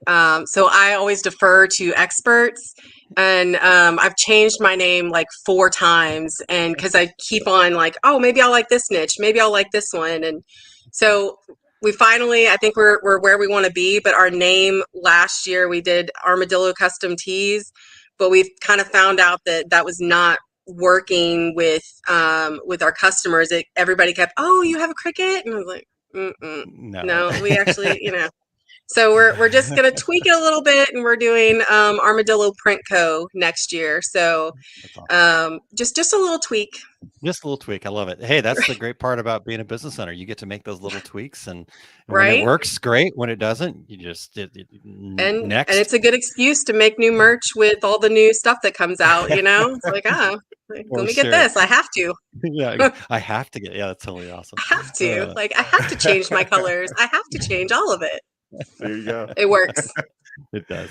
so I always defer to experts. And I've changed my name like 4 times. And because I keep on like, oh, maybe I'll like this niche. Maybe I'll like this one. And so we finally, I think we're where we want to be. But our name last year, we did Armadillo Custom Tees. But we've kind of found out that that was not working with our customers. Everybody kept, oh, you have a Cricut, and I was like, no, we actually, so we're just gonna tweak it a little bit, and we're doing Armadillo Print Co. next year. So just a little tweak. Just a little tweak. I love it. Hey, that's the great part about being a business owner. You get to make those little tweaks, and when it Right. works, great. When it doesn't, you just And next. it's a good excuse to make new merch with all the new stuff that comes out. It's like, let me get this. I have to. Yeah, I have to get. Yeah, that's totally awesome. I have to. I have to change my colors. I have to change all of it. There you go. It works. It does.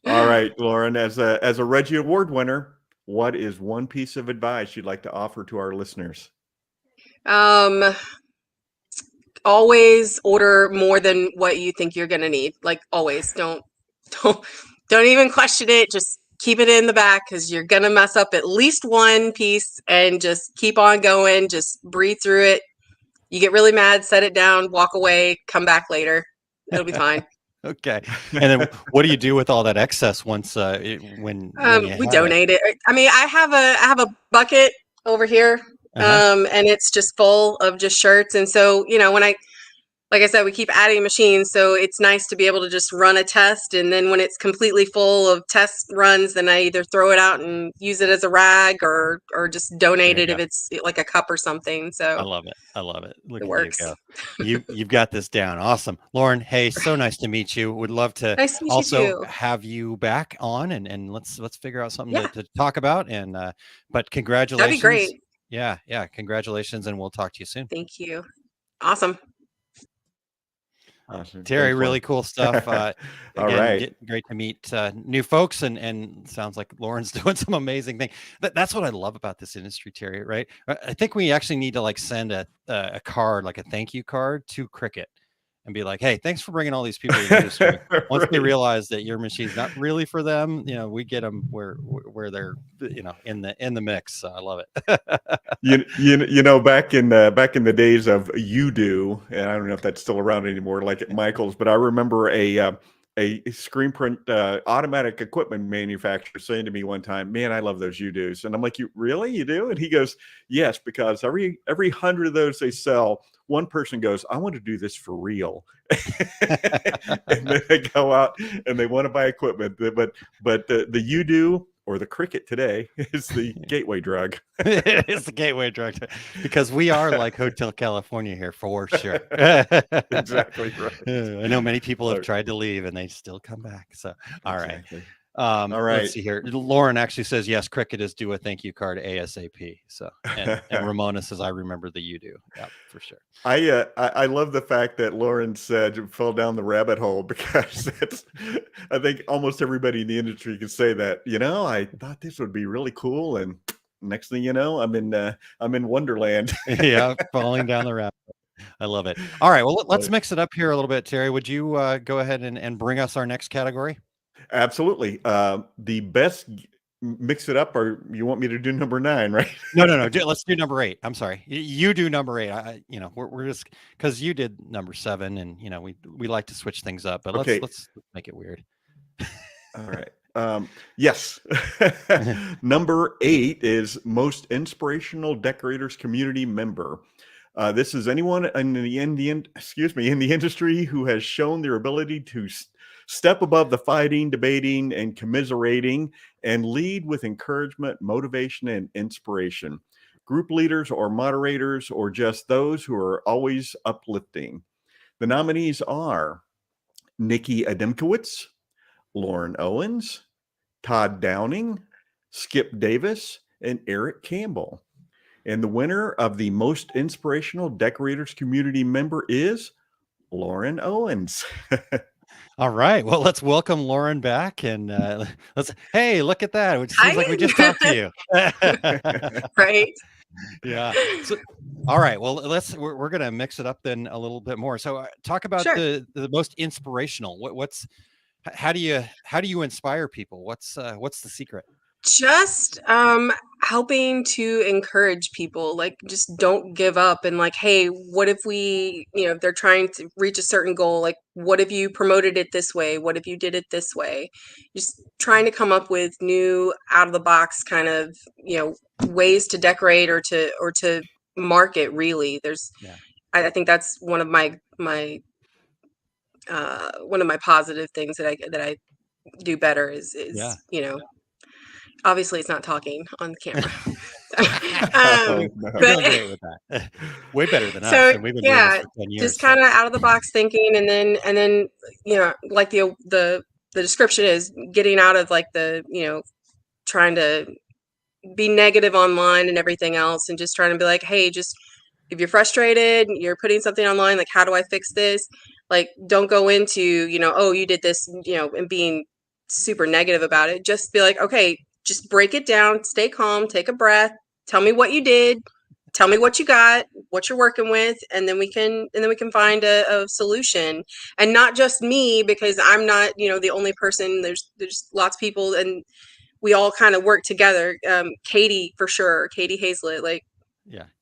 All right, Lauren, as a Reggie Award winner, what is one piece of advice you'd like to offer to our listeners? Always order more than what you think you're gonna need. Like always, don't even question it. Just keep it in the back, because you're gonna mess up at least one piece, and just keep on going. Just breathe through it. You get really mad, set it down, walk away, come back later. It'll be fine. Okay. And then what do you do with all that excess once when we donate it? I mean, I have a bucket over here, and it's just full of just shirts. And so, like I said, we keep adding machines, so it's nice to be able to just run a test, and then when it's completely full of test runs, then I either throw it out and use it as a rag, or just donate it if it's like a cup or something. So I love it. I love it. Look it at works. you go. You've got this down. Awesome. Lauren, hey, so nice to meet you. Would love to Nice to meet you also too. have you back on, and let's figure out something to talk about. And but congratulations. That'd be great. Yeah. Congratulations, and we'll talk to you soon. Thank you. Awesome. Awesome. Terry, Thanks, really Lauren. cool stuff. All Again, right. great to meet new folks, and sounds like Lauren's doing some amazing thing. That's what I love about this industry, Terry. Right? I think we actually need to send a card, like a thank you card, to Cricut, and be like, hey, thanks for bringing all these people to the industry. Once they realize that your machine's not really for them, we get them where they're in the mix. So I love it. Back in the days of UDO, and I don't know if that's still around anymore, like at Michael's, but I remember a screen print automatic equipment manufacturer saying to me one time, "Man, I love those UDOs." And I'm like, "You really? You do?" And he goes, "Yes, because every 100 of those they sell, one person goes, I want to do this for real." And then they go out and they want to buy equipment, but the UDO or the Cricut today is the gateway drug. It's the gateway drug, because we are like Hotel California here for sure. Exactly right. I know many people have tried to leave and they still come back. So, all right. All right. Let's see here. Lauren actually says, yes, Cricut is due a thank you card ASAP. So, and Ramona says, I remember the you do. Yeah, for sure. I love the fact that Lauren said fell down the rabbit hole, because I think almost everybody in the industry can say that, I thought this would be really cool, and next thing you know, I'm in Wonderland. Yeah, falling down the rabbit hole. I love it. All right, well, let's mix it up here a little bit, Terry. Would you go ahead and bring us our next category? Absolutely. The best mix it up, or you want me to do number 9, right? No. Let's do number 8. I'm sorry. You do number 8. We're just, because you did number 7, and we like to switch things up, but Okay. let's make it weird. All right. Yes. Number 8 is most inspirational decorators community member. This is anyone in the industry who has shown their ability to step above the fighting, debating, and commiserating, and lead with encouragement, motivation, and inspiration. Group leaders or moderators, or just those who are always uplifting. The nominees are Nikki Adamkowitz, Lauren Owens, Todd Downing, Skip Davis, and Eric Campbell. And the winner of the Most Inspirational Decorators Community Member is Lauren Owens. All right. Well, let's welcome Lauren back, and hey, look at that. It seems like we just talked to you. Right. Yeah. So, all right. Well, we're going to mix it up then a little bit more. So talk about Sure. the most inspirational. How do you inspire people? What's the secret? Just helping to encourage people, like, just don't give up, and like, hey, what if we, if they're trying to reach a certain goal, like, what if you promoted it this way, what if you did it this way? Just trying to come up with new out of the box kind of ways to decorate or to market. Really, I think that's one of my positive things that I do better is obviously it's not talking on the camera. You're doing great with that. Way better than us. And we've been doing this for 10 years. Just kind of out of the box thinking, and then like the description is getting out of like the trying to be negative online and everything else, and just trying to be like, hey, just if you're frustrated, you're putting something online, like, how do I fix this? Like, don't go into oh, you did this, and being super negative about it. Just be like, okay, just break it down, stay calm, take a breath, tell me what you did, tell me what you got, what you're working with, and then we can find a solution. And not just me, because I'm not the only person. There's lots of people, and we all kind of work together. Katie, for sure, Katie Hazlett, like,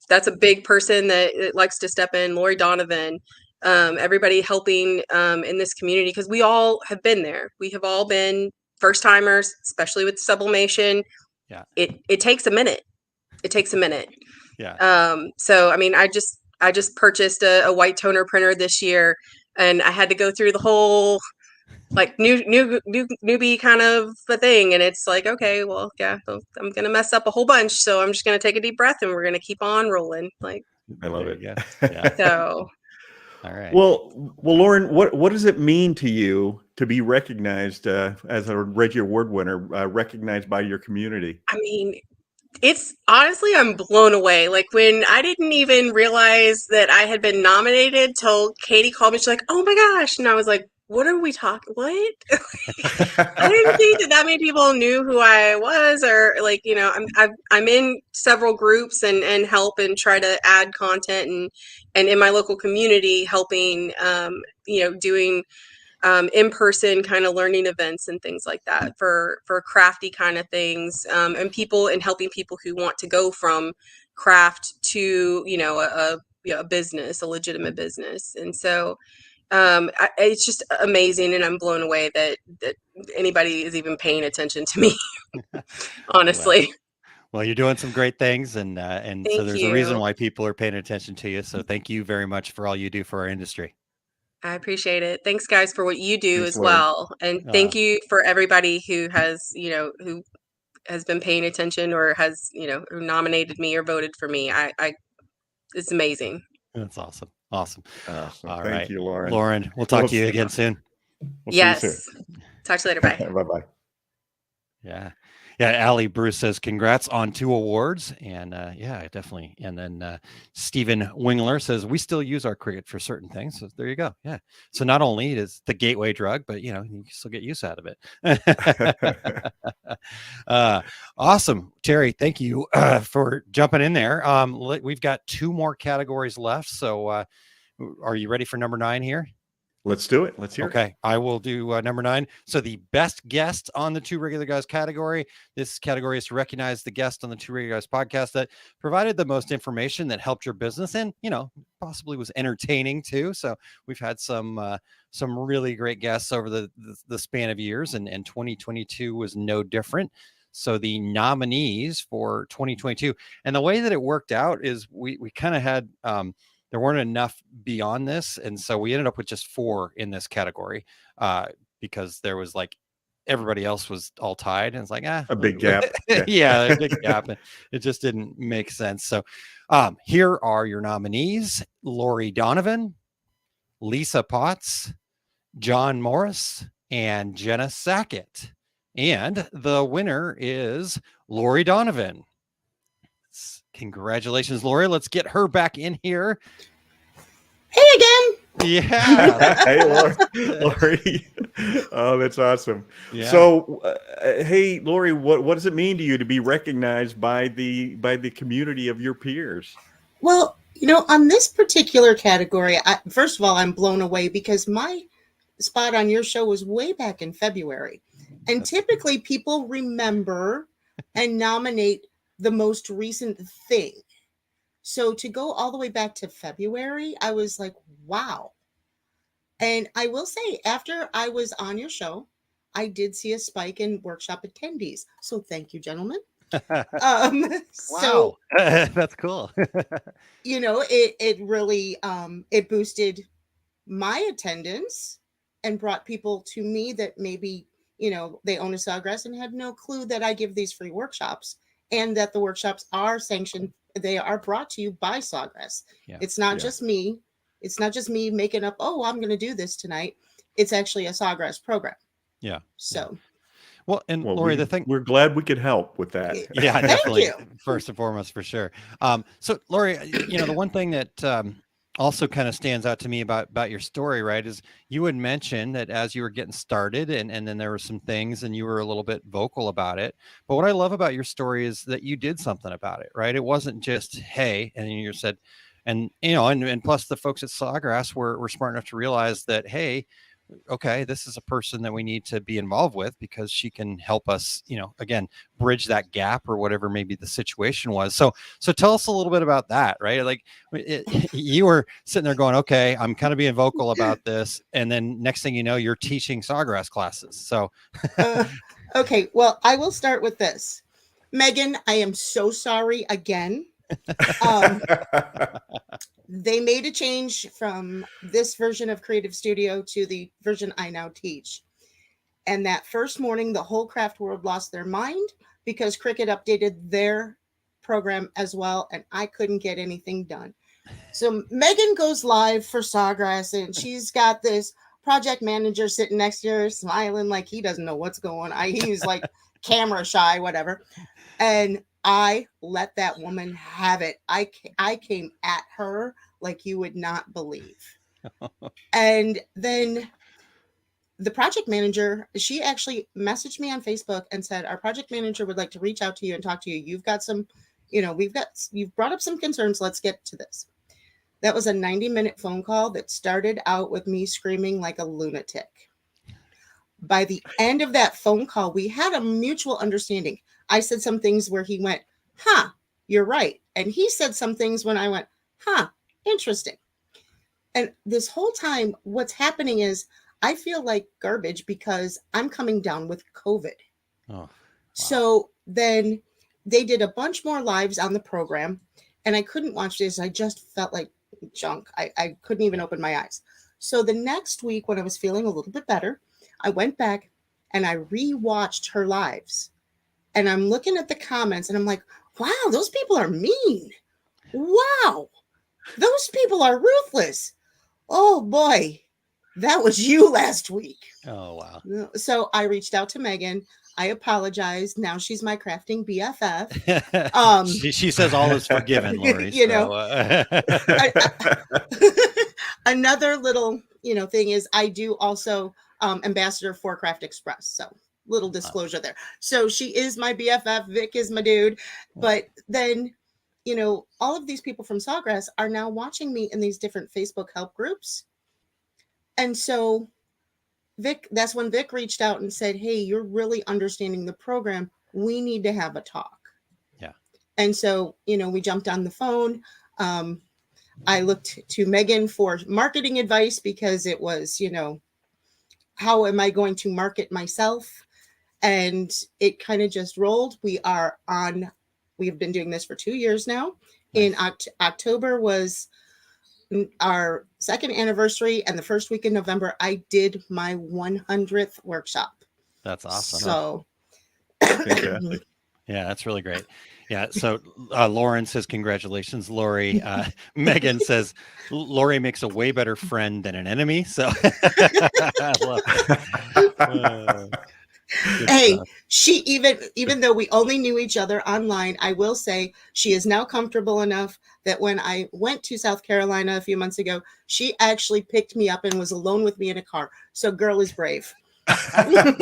that's a big person that likes to step in. Lori Donovan, everybody helping in this community, because we all have been there. We have all been first timers, especially with sublimation. Yeah, it takes a minute. It takes a minute. Yeah. So I mean, I just purchased a white toner printer this year, and I had to go through the whole like newbie kind of a thing, and it's like, okay, well, yeah, I'm gonna mess up a whole bunch, so I'm just gonna take a deep breath and we're gonna keep on rolling. Like, I love it. Yeah. So all right. Well, Lauren, what does it mean to you to be recognized as a Reggie Award winner, recognized by your community? I mean, it's honestly, I'm blown away. Like, when I didn't even realize that I had been nominated till Katie called me, she's like, oh my gosh. And I was like, what are we talking? What? I didn't think that many people knew who I was, or like, I'm in several groups and help and try to add content and in my local community helping, doing in-person kind of learning events and things like that for crafty kind of things, and helping people who want to go from craft to a business, a legitimate business. And so it's just amazing, and I'm blown away that anybody is even paying attention to me. Honestly. Well, you're doing some great things, and so there's a reason you. why people are paying attention to you. So thank you very much for all you do for our industry. I appreciate it. Thanks, guys, for what you do Thanks, as Lauren. well. And thank you for everybody who has, who has been paying attention or has, who nominated me or voted for me. It's amazing. That's awesome. Awesome. All Thank right. you, Lauren. Lauren, we'll talk to you again soon. We'll Yes. see you soon. Talk to you later. Bye. Bye-bye. Yeah. Allie Bruce says congrats on 2 awards, and definitely. And then Stephen Wingler says we still use our Cricut for certain things. So there you go. Yeah. So not only is the gateway drug, but you can still get use out of it. Awesome, Terry. Thank you for jumping in there. We've got 2 more categories left. So are you ready for number 9 here? Let's do it. Let's hear it. Okay, I will do number 9. So the best guest on the 2 Regular Guys category. This category is to recognize the guest on the 2 Regular Guys podcast that provided the most information that helped your business and, possibly was entertaining too. So we've had some really great guests over the span of years, and 2022 was no different. So the nominees for 2022, and the way that it worked out is we kind of had there weren't enough beyond this. And so we ended up with just 4 in this category because there was like everybody else was all tied. And it's like, a big gap. Yeah, a big gap. And it just didn't make sense. So here are your nominees: Lori Donovan, Lisa Potts, John Morris, and Jenna Sackett. And the winner is Lori Donovan. Congratulations, Lori. Let's get her back in here. Hey again. Yeah. Hey, Lori. Oh, that's awesome. Yeah. So, hey, Lori, what does it mean to you to be recognized by the community of your peers? Well, on this particular category, first of all, I'm blown away because my spot on your show was way back in February. And typically people remember and nominate the most recent thing. So to go all the way back to February, I was like, wow. And I will say, after I was on your show, I did see a spike in workshop attendees. So thank you, gentlemen. Wow. That's cool. It really it boosted my attendance and brought people to me that maybe they own a Sawgrass and had no clue that I give these free workshops, and that the workshops are sanctioned. They are brought to you by Sawgrass. It's not just me. It's not just me making up, oh, I'm going to do this tonight. It's actually a Sawgrass program. Yeah. So. Well, and Lori, the thing, we're glad we could help with that. Yeah, definitely. First and foremost, for sure. So Lori, the one thing that also kind of stands out to me about your story, right, is you had mentioned that as you were getting started and then there were some things and you were a little bit vocal about it. But what I love about your story is that you did something about it, right? It wasn't just, hey, and you said, and plus the folks at Sawgrass were smart enough to realize that, hey, okay, this is a person that we need to be involved with because she can help us, again, bridge that gap or whatever maybe the situation was. So tell us a little bit about that, right? Like you were sitting there going, okay, I'm kind of being vocal about this. And then next thing you know, you're teaching Sawgrass classes. So. Okay. Well, I will start with this. Megan, I am so sorry again. They made a change from this version of Creative Studio to the version I now teach. And that first morning, the whole craft world lost their mind because Cricut updated their program as well, and I couldn't get anything done. So Megan goes live for Sawgrass, and she's got this project manager sitting next to her, smiling like he doesn't know what's going on. He's like camera shy, whatever. And I let that woman have it. I came at her like you would not believe. And then the project manager, she actually messaged me on Facebook and said, our project manager would like to reach out to you and talk to you. You've got some, you've brought up some concerns. Let's get to this. That was a 90-minute phone call that started out with me screaming like a lunatic. By the end of that phone call, we had a mutual understanding. I said some things where he went, huh, you're right. And he said some things when I went, huh, interesting. And this whole time, what's happening is I feel like garbage because I'm coming down with COVID. Oh, wow. So then they did a bunch more lives on the program, and I couldn't watch this. I just felt like junk. I couldn't even open my eyes. So the next week, when I was feeling a little bit better, I went back and I rewatched her lives. And I'm looking at the comments and I'm like, wow, those people are mean. Wow, those people are ruthless. Oh boy, that was you last week. Oh, wow. So I reached out to Megan. I apologized. Now she's my crafting BFF. She says all is forgiven, Lori. Another little, thing is I do also ambassador for Craft Express. So little disclosure there. So she is my BFF. Vic is my dude. But then, all of these people from Sawgrass are now watching me in these different Facebook help groups. And so that's when Vic reached out and said, hey, you're really understanding the program. We need to have a talk. Yeah. And so, we jumped on the phone. I looked to Megan for marketing advice because it was, how am I going to market myself? And it kind of just rolled. We've been doing this for 2 years now. Nice. In October was our second anniversary, and the first week in November, I did my 100th workshop. That's awesome. So, yeah, that's really great. Yeah. So Lauren says, congratulations, Lori. Megan says, Lori makes a way better friend than an enemy. So I love it. Hey, she even though we only knew each other online, I will say she is now comfortable enough that when I went to South Carolina a few months ago, she actually picked me up and was alone with me in a car. So girl is brave. I love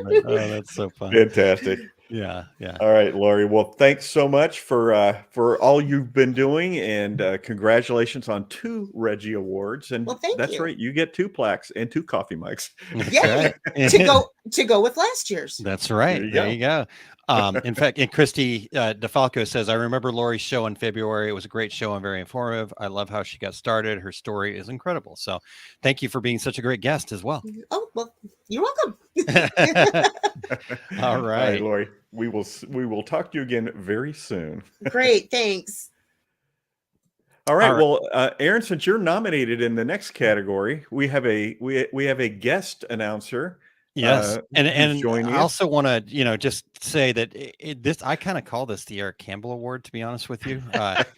it. Oh, that's so fun. Fantastic. Yeah. All right, Lori. Well, thanks so much for all you've been doing, and congratulations on 2 Reggie Awards. And thank you. Right, you get 2 plaques and 2 coffee mics. Yay! to go with last year's. That's right. There you go. In fact, and Christy DeFalco says, I remember Lori's show in February. It was a great show and very informative. I love how she got started. Her story is incredible. So thank you for being such a great guest as well. Oh, well, you're welcome. All right, Lori. We will talk to you again very soon. Great. Thanks. All right. Well, Aaron, since you're nominated in the next category, we have a guest announcer. Yes, and I us. also want to just say that this I kind of call this the Eric Campbell Award, to be honest with you,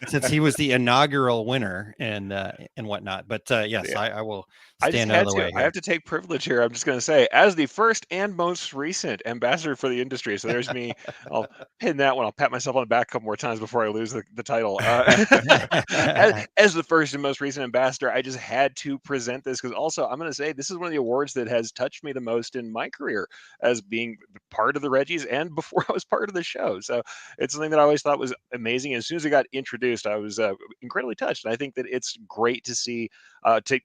since he was the inaugural winner and whatnot. But yes, I will stand out of the way. I have to take privilege here. I'm just going to say, as the first and most recent ambassador for the industry. So there's me. I'll pin that one. I'll pat myself on the back a couple more times before I lose the title. As the first and most recent ambassador, I just had to present this because also I'm going to say this is one of the awards that has touched me the most in my career as being part of the Reggies and before I was part of the show. So it's something that I always thought was amazing. As soon as it got introduced, I was incredibly touched. And I think that it's great to see to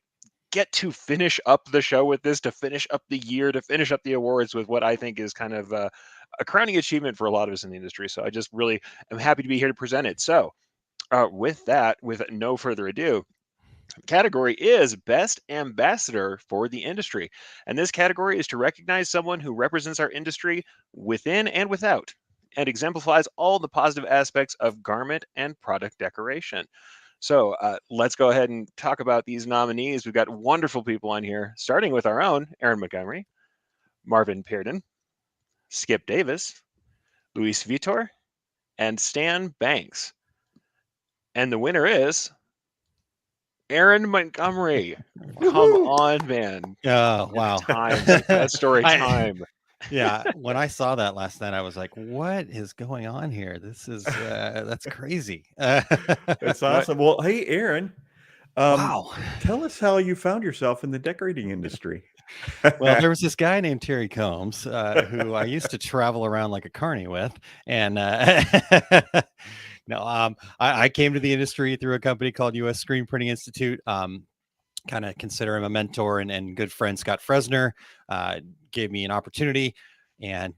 get to finish up the show with this, to finish up the year, to finish up the awards with what I think is kind of a crowning achievement for a lot of us in the industry. So I just really am happy to be here to present it. So with that, with no further ado, category is Best Ambassador for the Industry. And this category is to recognize someone who represents our industry within and without and exemplifies all the positive aspects of garment and product decoration. So let's go ahead and talk about these nominees. We've got wonderful people on here, starting with our own Aaron Montgomery, Marvin Pearden, Skip Davis, Luis Vitor, and Stan Banks. And the winner is Aaron Montgomery. Come on, man. Oh, wow. That story time. Yeah. When I saw that last night, I was like, what is going on here? This is, that's crazy. That's awesome. Well, hey, Aaron. Wow. Tell us how you found yourself in the decorating industry. Well, there was this guy named Terry Combs who I used to travel around like a carny with. And I came to the industry through a company called U.S. Screen Printing Institute. Kind of consider him a mentor and good friend. Scott Fresner gave me an opportunity. And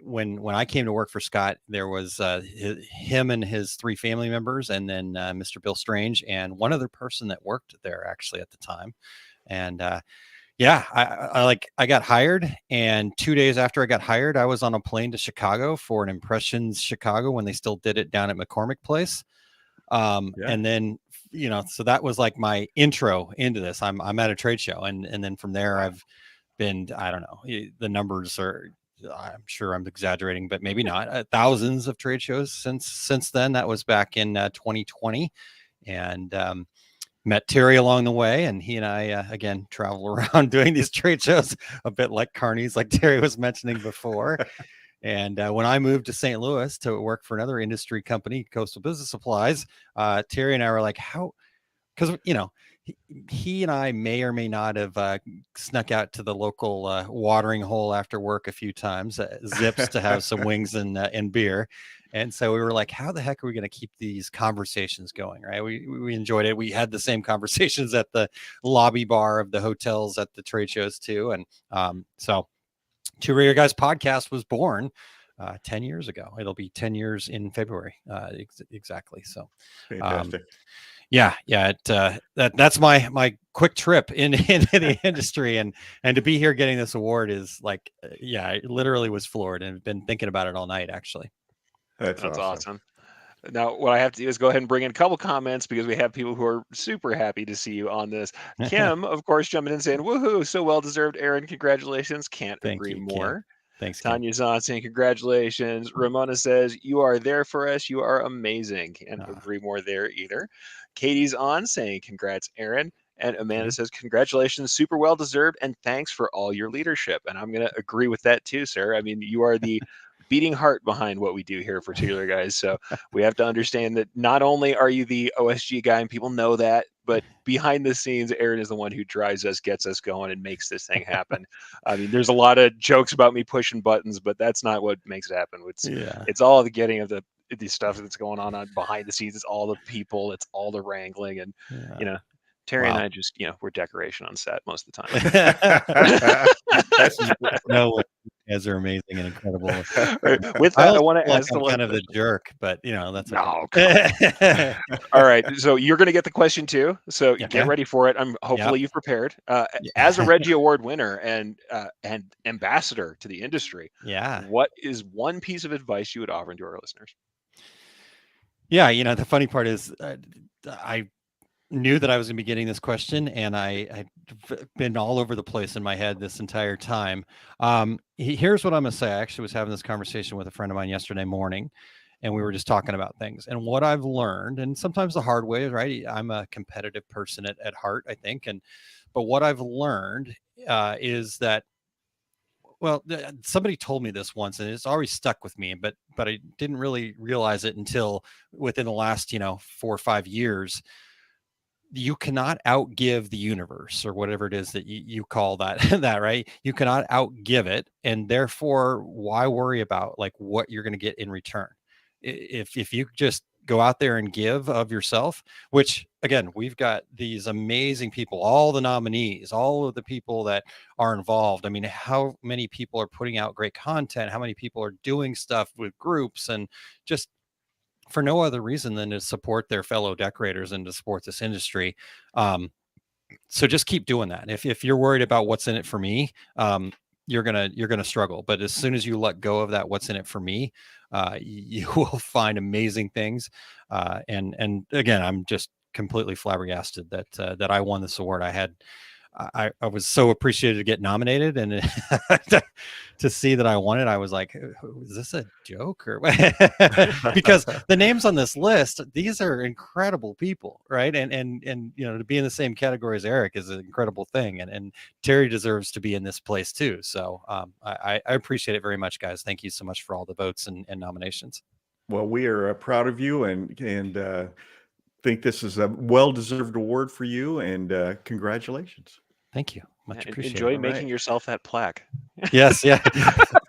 when I came to work for Scott, there was him and his 3 family members, and then Mr. Bill Strange and one other person that worked there actually at the time. And I got hired, and 2 days after I got hired, I was on a plane to Chicago for an Impressions Chicago when they still did it down at McCormick Place. And then, so that was like my intro into this. I'm at a trade show, and then from there I've been, I don't know, the numbers are, I'm sure I'm exaggerating, but maybe not, thousands of trade shows since then. That was back in 2020, and met Terry along the way, and he and I again travel around doing these trade shows a bit like carnies, like Terry was mentioning before. And when I moved to St. Louis to work for another industry company, Coastal Business Supplies, Terry and I were like, how? Because he and I may or may not have snuck out to the local watering hole after work a few times, Zips, to have some wings and beer. And so we were like, how the heck are we going to keep these conversations going? Right. We enjoyed it. We had the same conversations at the lobby bar of the hotels at the trade shows too. And so Two Regular Guys podcast was born 10 years ago. It'll be 10 years in February. Exactly. So fantastic. That's my quick trip into the industry, and to be here getting this award is like, I literally was floored and have been thinking about it all night, actually. That's awesome. Now, what I have to do is go ahead and bring in a couple comments because we have people who are super happy to see you on this. Kim, of course, jumping in and saying, woohoo, so well deserved, Aaron. Congratulations. Can't agree more. Kim. Thanks. Tanya's on saying congratulations. Ramona says, you are there for us. You are amazing. Can't agree more there either. Katie's on saying congrats, Aaron. And Amanda says, congratulations, super well deserved, and thanks for all your leadership. And I'm going to agree with that too, sir. I mean, you are the beating heart behind what we do here for Taylor Guys. So we have to understand that not only are you the OSG guy, and people know that, but behind the scenes, Aaron is the one who drives us, gets us going, and makes this thing happen. I mean, there's a lot of jokes about me pushing buttons, but that's not what makes it happen. It's all the getting of the stuff that's going on behind the scenes. It's all the people, it's all the wrangling, and Terry and I just, we're decoration on set most of the time. No, you guys are amazing and incredible. With that, I want to ask I'm kind of the jerk, but that's okay. All right, so you're going to get the question too. So get ready for it. Hopefully you've prepared. As a Reggie Award winner and ambassador to the industry, what is one piece of advice you would offer to our listeners? Yeah, the funny part is I knew that I was going to be getting this question, and I've been all over the place in my head this entire time. Here's what I'm going to say. I actually was having this conversation with a friend of mine yesterday morning, and we were just talking about things. And what I've learned, and sometimes the hard way, right? I'm a competitive person at heart, I think. But what I've learned is that, well, somebody told me this once, and it's always stuck with me, but I didn't really realize it until within the last, 4 or 5 years. You cannot outgive the universe, or whatever it is that you call that, right? You cannot outgive it. And therefore, why worry about like what you're going to get in return? If you just go out there and give of yourself, which again, we've got these amazing people, all the nominees, all of the people that are involved. I mean, how many people are putting out great content? How many people are doing stuff with groups, and just for no other reason than to support their fellow decorators and to support this industry. So just keep doing that. If you're worried about what's in it for me, you're gonna struggle. But as soon as you let go of that, what's in it for me, you will find amazing things. And again, I'm just completely flabbergasted that I won this award. I was so appreciated to get nominated, and to see that I won it, I was like, is this a joke? Or because the names on this list, these are incredible people, right? And to be in the same category as Eric is an incredible thing, and Terry deserves to be in this place too. So I appreciate it very much, guys. Thank you so much for all the votes and nominations. Well, we are proud of you, and think this is a well-deserved award for you, and congratulations. Thank you. Much appreciated. Enjoy making yourself that plaque. Yes, yeah.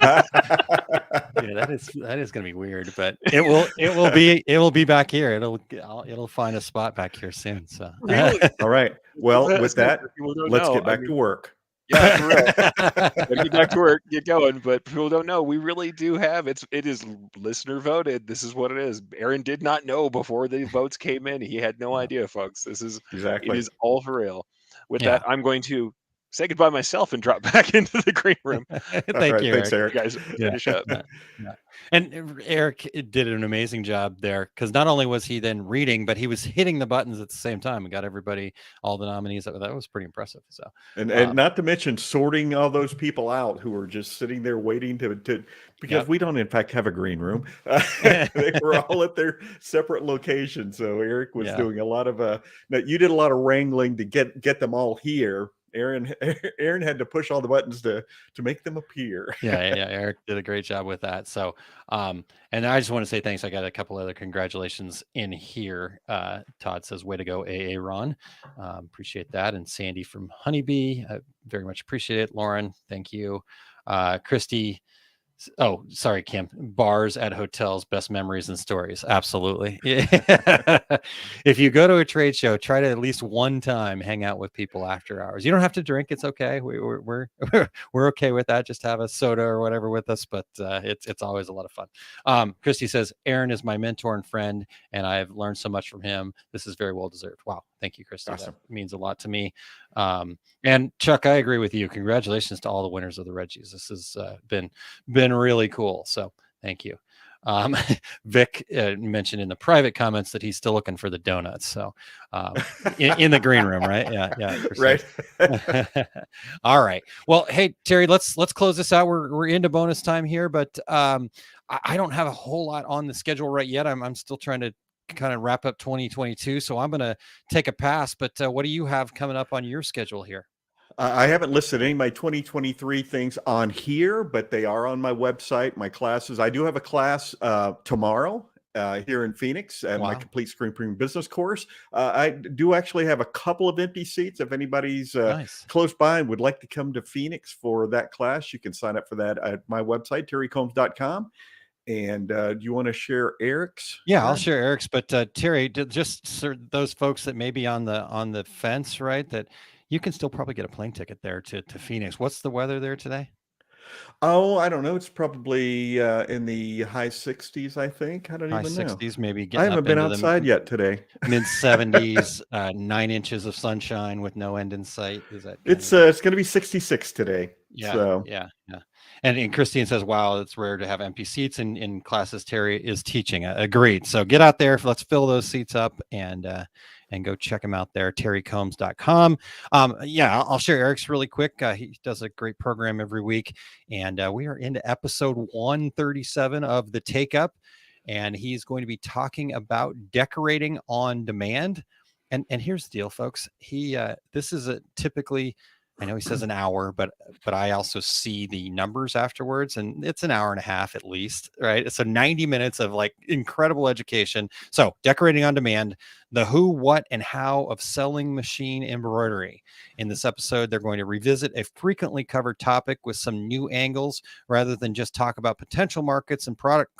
That is going to be weird, but it will be back here. It'll find a spot back here soon. So really? All right. Well, with that, let's get back to work. Yeah, correct. Get back to work, get going. But people don't know, we really do have it is listener voted. This is what it is. Aaron did not know before the votes came in. He had no idea, folks. This is exactly. It is all for real. With that, I'm going to say goodbye myself and drop back into the green room. Thank you, Thanks, Eric. You guys finish up. Yeah. And Eric did an amazing job there, because not only was he then reading, but he was hitting the buttons at the same time and got everybody, all the nominees. That was pretty impressive. So, and not to mention sorting all those people out who were just sitting there waiting to because we don't in fact have a green room. They were all at their separate locations. So Eric was doing a lot of you did a lot of wrangling to get them all here. Aaron had to push all the buttons to make them appear. Yeah. Eric did a great job with that. So, and I just want to say thanks. I got a couple other congratulations in here. Todd says, "Way to go, AA Ron." Appreciate that. And Sandy from Honeybee, very much appreciate it. Lauren, thank you. Christy. Oh, sorry, Kim. Bars at hotels, best memories and stories. Absolutely. If you go to a trade show, try to at least one time hang out with people after hours. You don't have to drink; it's okay. We're okay with that. Just have a soda or whatever with us. But it's always a lot of fun. Christy says, "Aaron is my mentor and friend, and I've learned so much from him. This is very well deserved." Wow, thank you, Christy. Awesome. That means a lot to me. And Chuck, I agree with you. Congratulations to all the winners of the Reggies. This has been really cool. So thank you. Vic mentioned in the private comments that he's still looking for the donuts. So in the green room, right? Yeah. Right. All right. Well, hey, Terry, let's close this out. We're into bonus time here, but I don't have a whole lot on the schedule right yet. I'm still trying to kind of wrap up 2022. So I'm going to take a pass. But what do you have coming up on your schedule here? I haven't listed any of my 2023 things on here, but they are on my website, my classes. I do have a class tomorrow here in Phoenix at my Complete Screen Printing Business course. I do actually have a couple of empty seats. If anybody's close by and would like to come to Phoenix for that class, you can sign up for that at my website, terrycombs.com. And do you want to share Eric's? Yeah, I'll share Eric's. But Terry, just those folks that may be on the fence, right? That you can still probably get a plane ticket there to Phoenix. What's the weather there today? Oh, I don't know. It's probably in the high 60s, I think. I don't even know. High 60s, maybe. I haven't been outside yet today. Mid 70s, 9 inches of sunshine with no end in sight. Is that? It's going to be 66 today. Yeah, so. yeah. And Christine says, wow, it's rare to have empty seats in classes Terry is teaching. Agreed. So get out there. Let's fill those seats up and go check him out there, terrycombs.com. I'll share Eric's really quick. He does a great program every week. And we are into episode 137 of The Take Up. And he's going to be talking about decorating on demand. And here's the deal, folks. This is typically, I know he says an hour, but I also see the numbers afterwards, and it's an hour and a half at least, right? So 90 minutes of like incredible education. So decorating on demand, the who, what, and how of selling machine embroidery. In this episode, they're going to revisit a frequently covered topic with some new angles rather than just talk about potential markets and product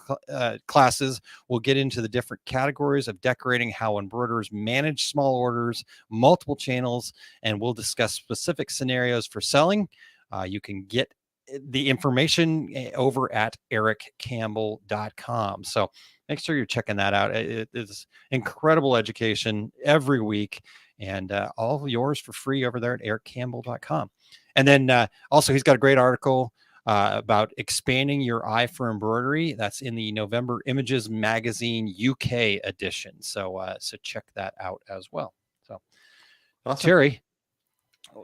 classes. We'll get into the different categories of decorating, how embroiderers manage small orders, multiple channels, and we'll discuss specific scenarios for selling. You can get the information over at ericcampbell.com. So make sure you're checking that out. It is incredible education every week, and all yours for free over there at ericcampbell.com. And then also he's got a great article about expanding your eye for embroidery. That's in the November Images Magazine UK edition. So check that out as well. So awesome. Terry,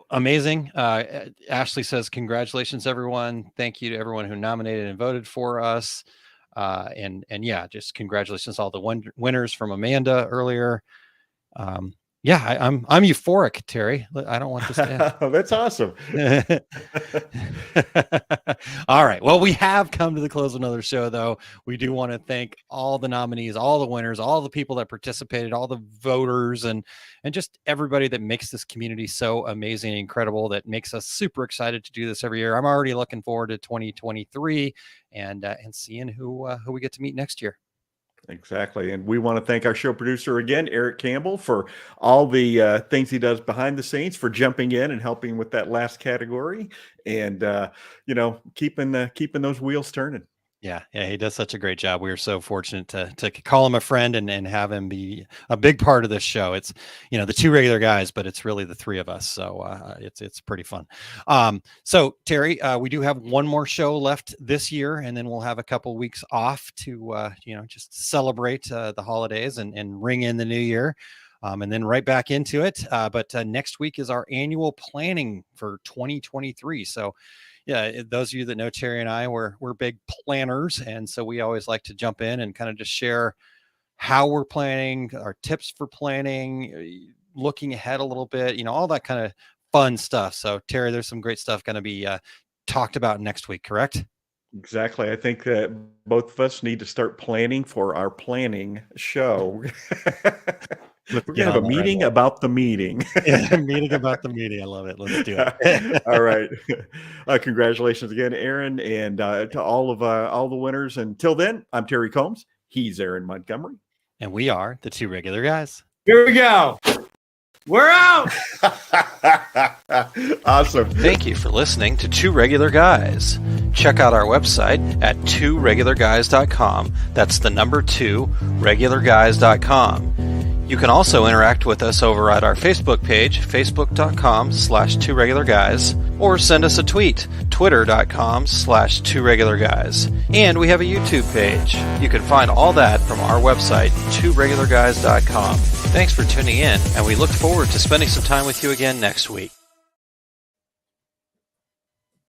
amazing. Ashley says, congratulations, everyone. Thank you to everyone who nominated and voted for us. And just congratulations to all the winners from Amanda earlier. I'm euphoric, Terry. I don't want this to end. That's awesome. All right. Well, we have come to the close of another show, though. We do want to thank all the nominees, all the winners, all the people that participated, all the voters, and just everybody that makes this community so amazing and incredible, that makes us super excited to do this every year. I'm already looking forward to 2023 and seeing who we get to meet next year. Exactly. And we want to thank our show producer again, Eric Campbell, for all the things he does behind the scenes, for jumping in and helping with that last category, and keeping those wheels turning. Yeah, he does such a great job. We are so fortunate to call him a friend and have him be a big part of this show. It's, the two regular guys, but it's really the three of us. So it's pretty fun. So Terry, we do have one more show left this year, and then we'll have a couple weeks off to, just celebrate the holidays and ring in the new year. And then right back into it. But next week is our annual planning for 2023. So yeah, those of you that know Terry and I, we're big planners. And so we always like to jump in and kind of just share how we're planning, our tips for planning, looking ahead a little bit, all that kind of fun stuff. So Terry, there's some great stuff going to be talked about next week, correct? Exactly. I think that both of us need to start planning for our planning show. We're going to have a meeting about the meeting. Yeah, meeting about the meeting. I love it. Let's do it. All right. Congratulations again, Aaron, and to all the winners. Until then, I'm Terry Combs. He's Aaron Montgomery. And we are the two regular guys. Here we go. We're out. Awesome. Thank you for listening to Two Regular Guys. Check out our website at tworegularguys.com. That's the number 2, regularguys.com. You can also interact with us over at our Facebook page, facebook.com/tworegularguys, or send us a tweet, twitter.com/tworegularguys. And we have a YouTube page. You can find all that from our website, tworegularguys.com. Thanks for tuning in, and we look forward to spending some time with you again next week.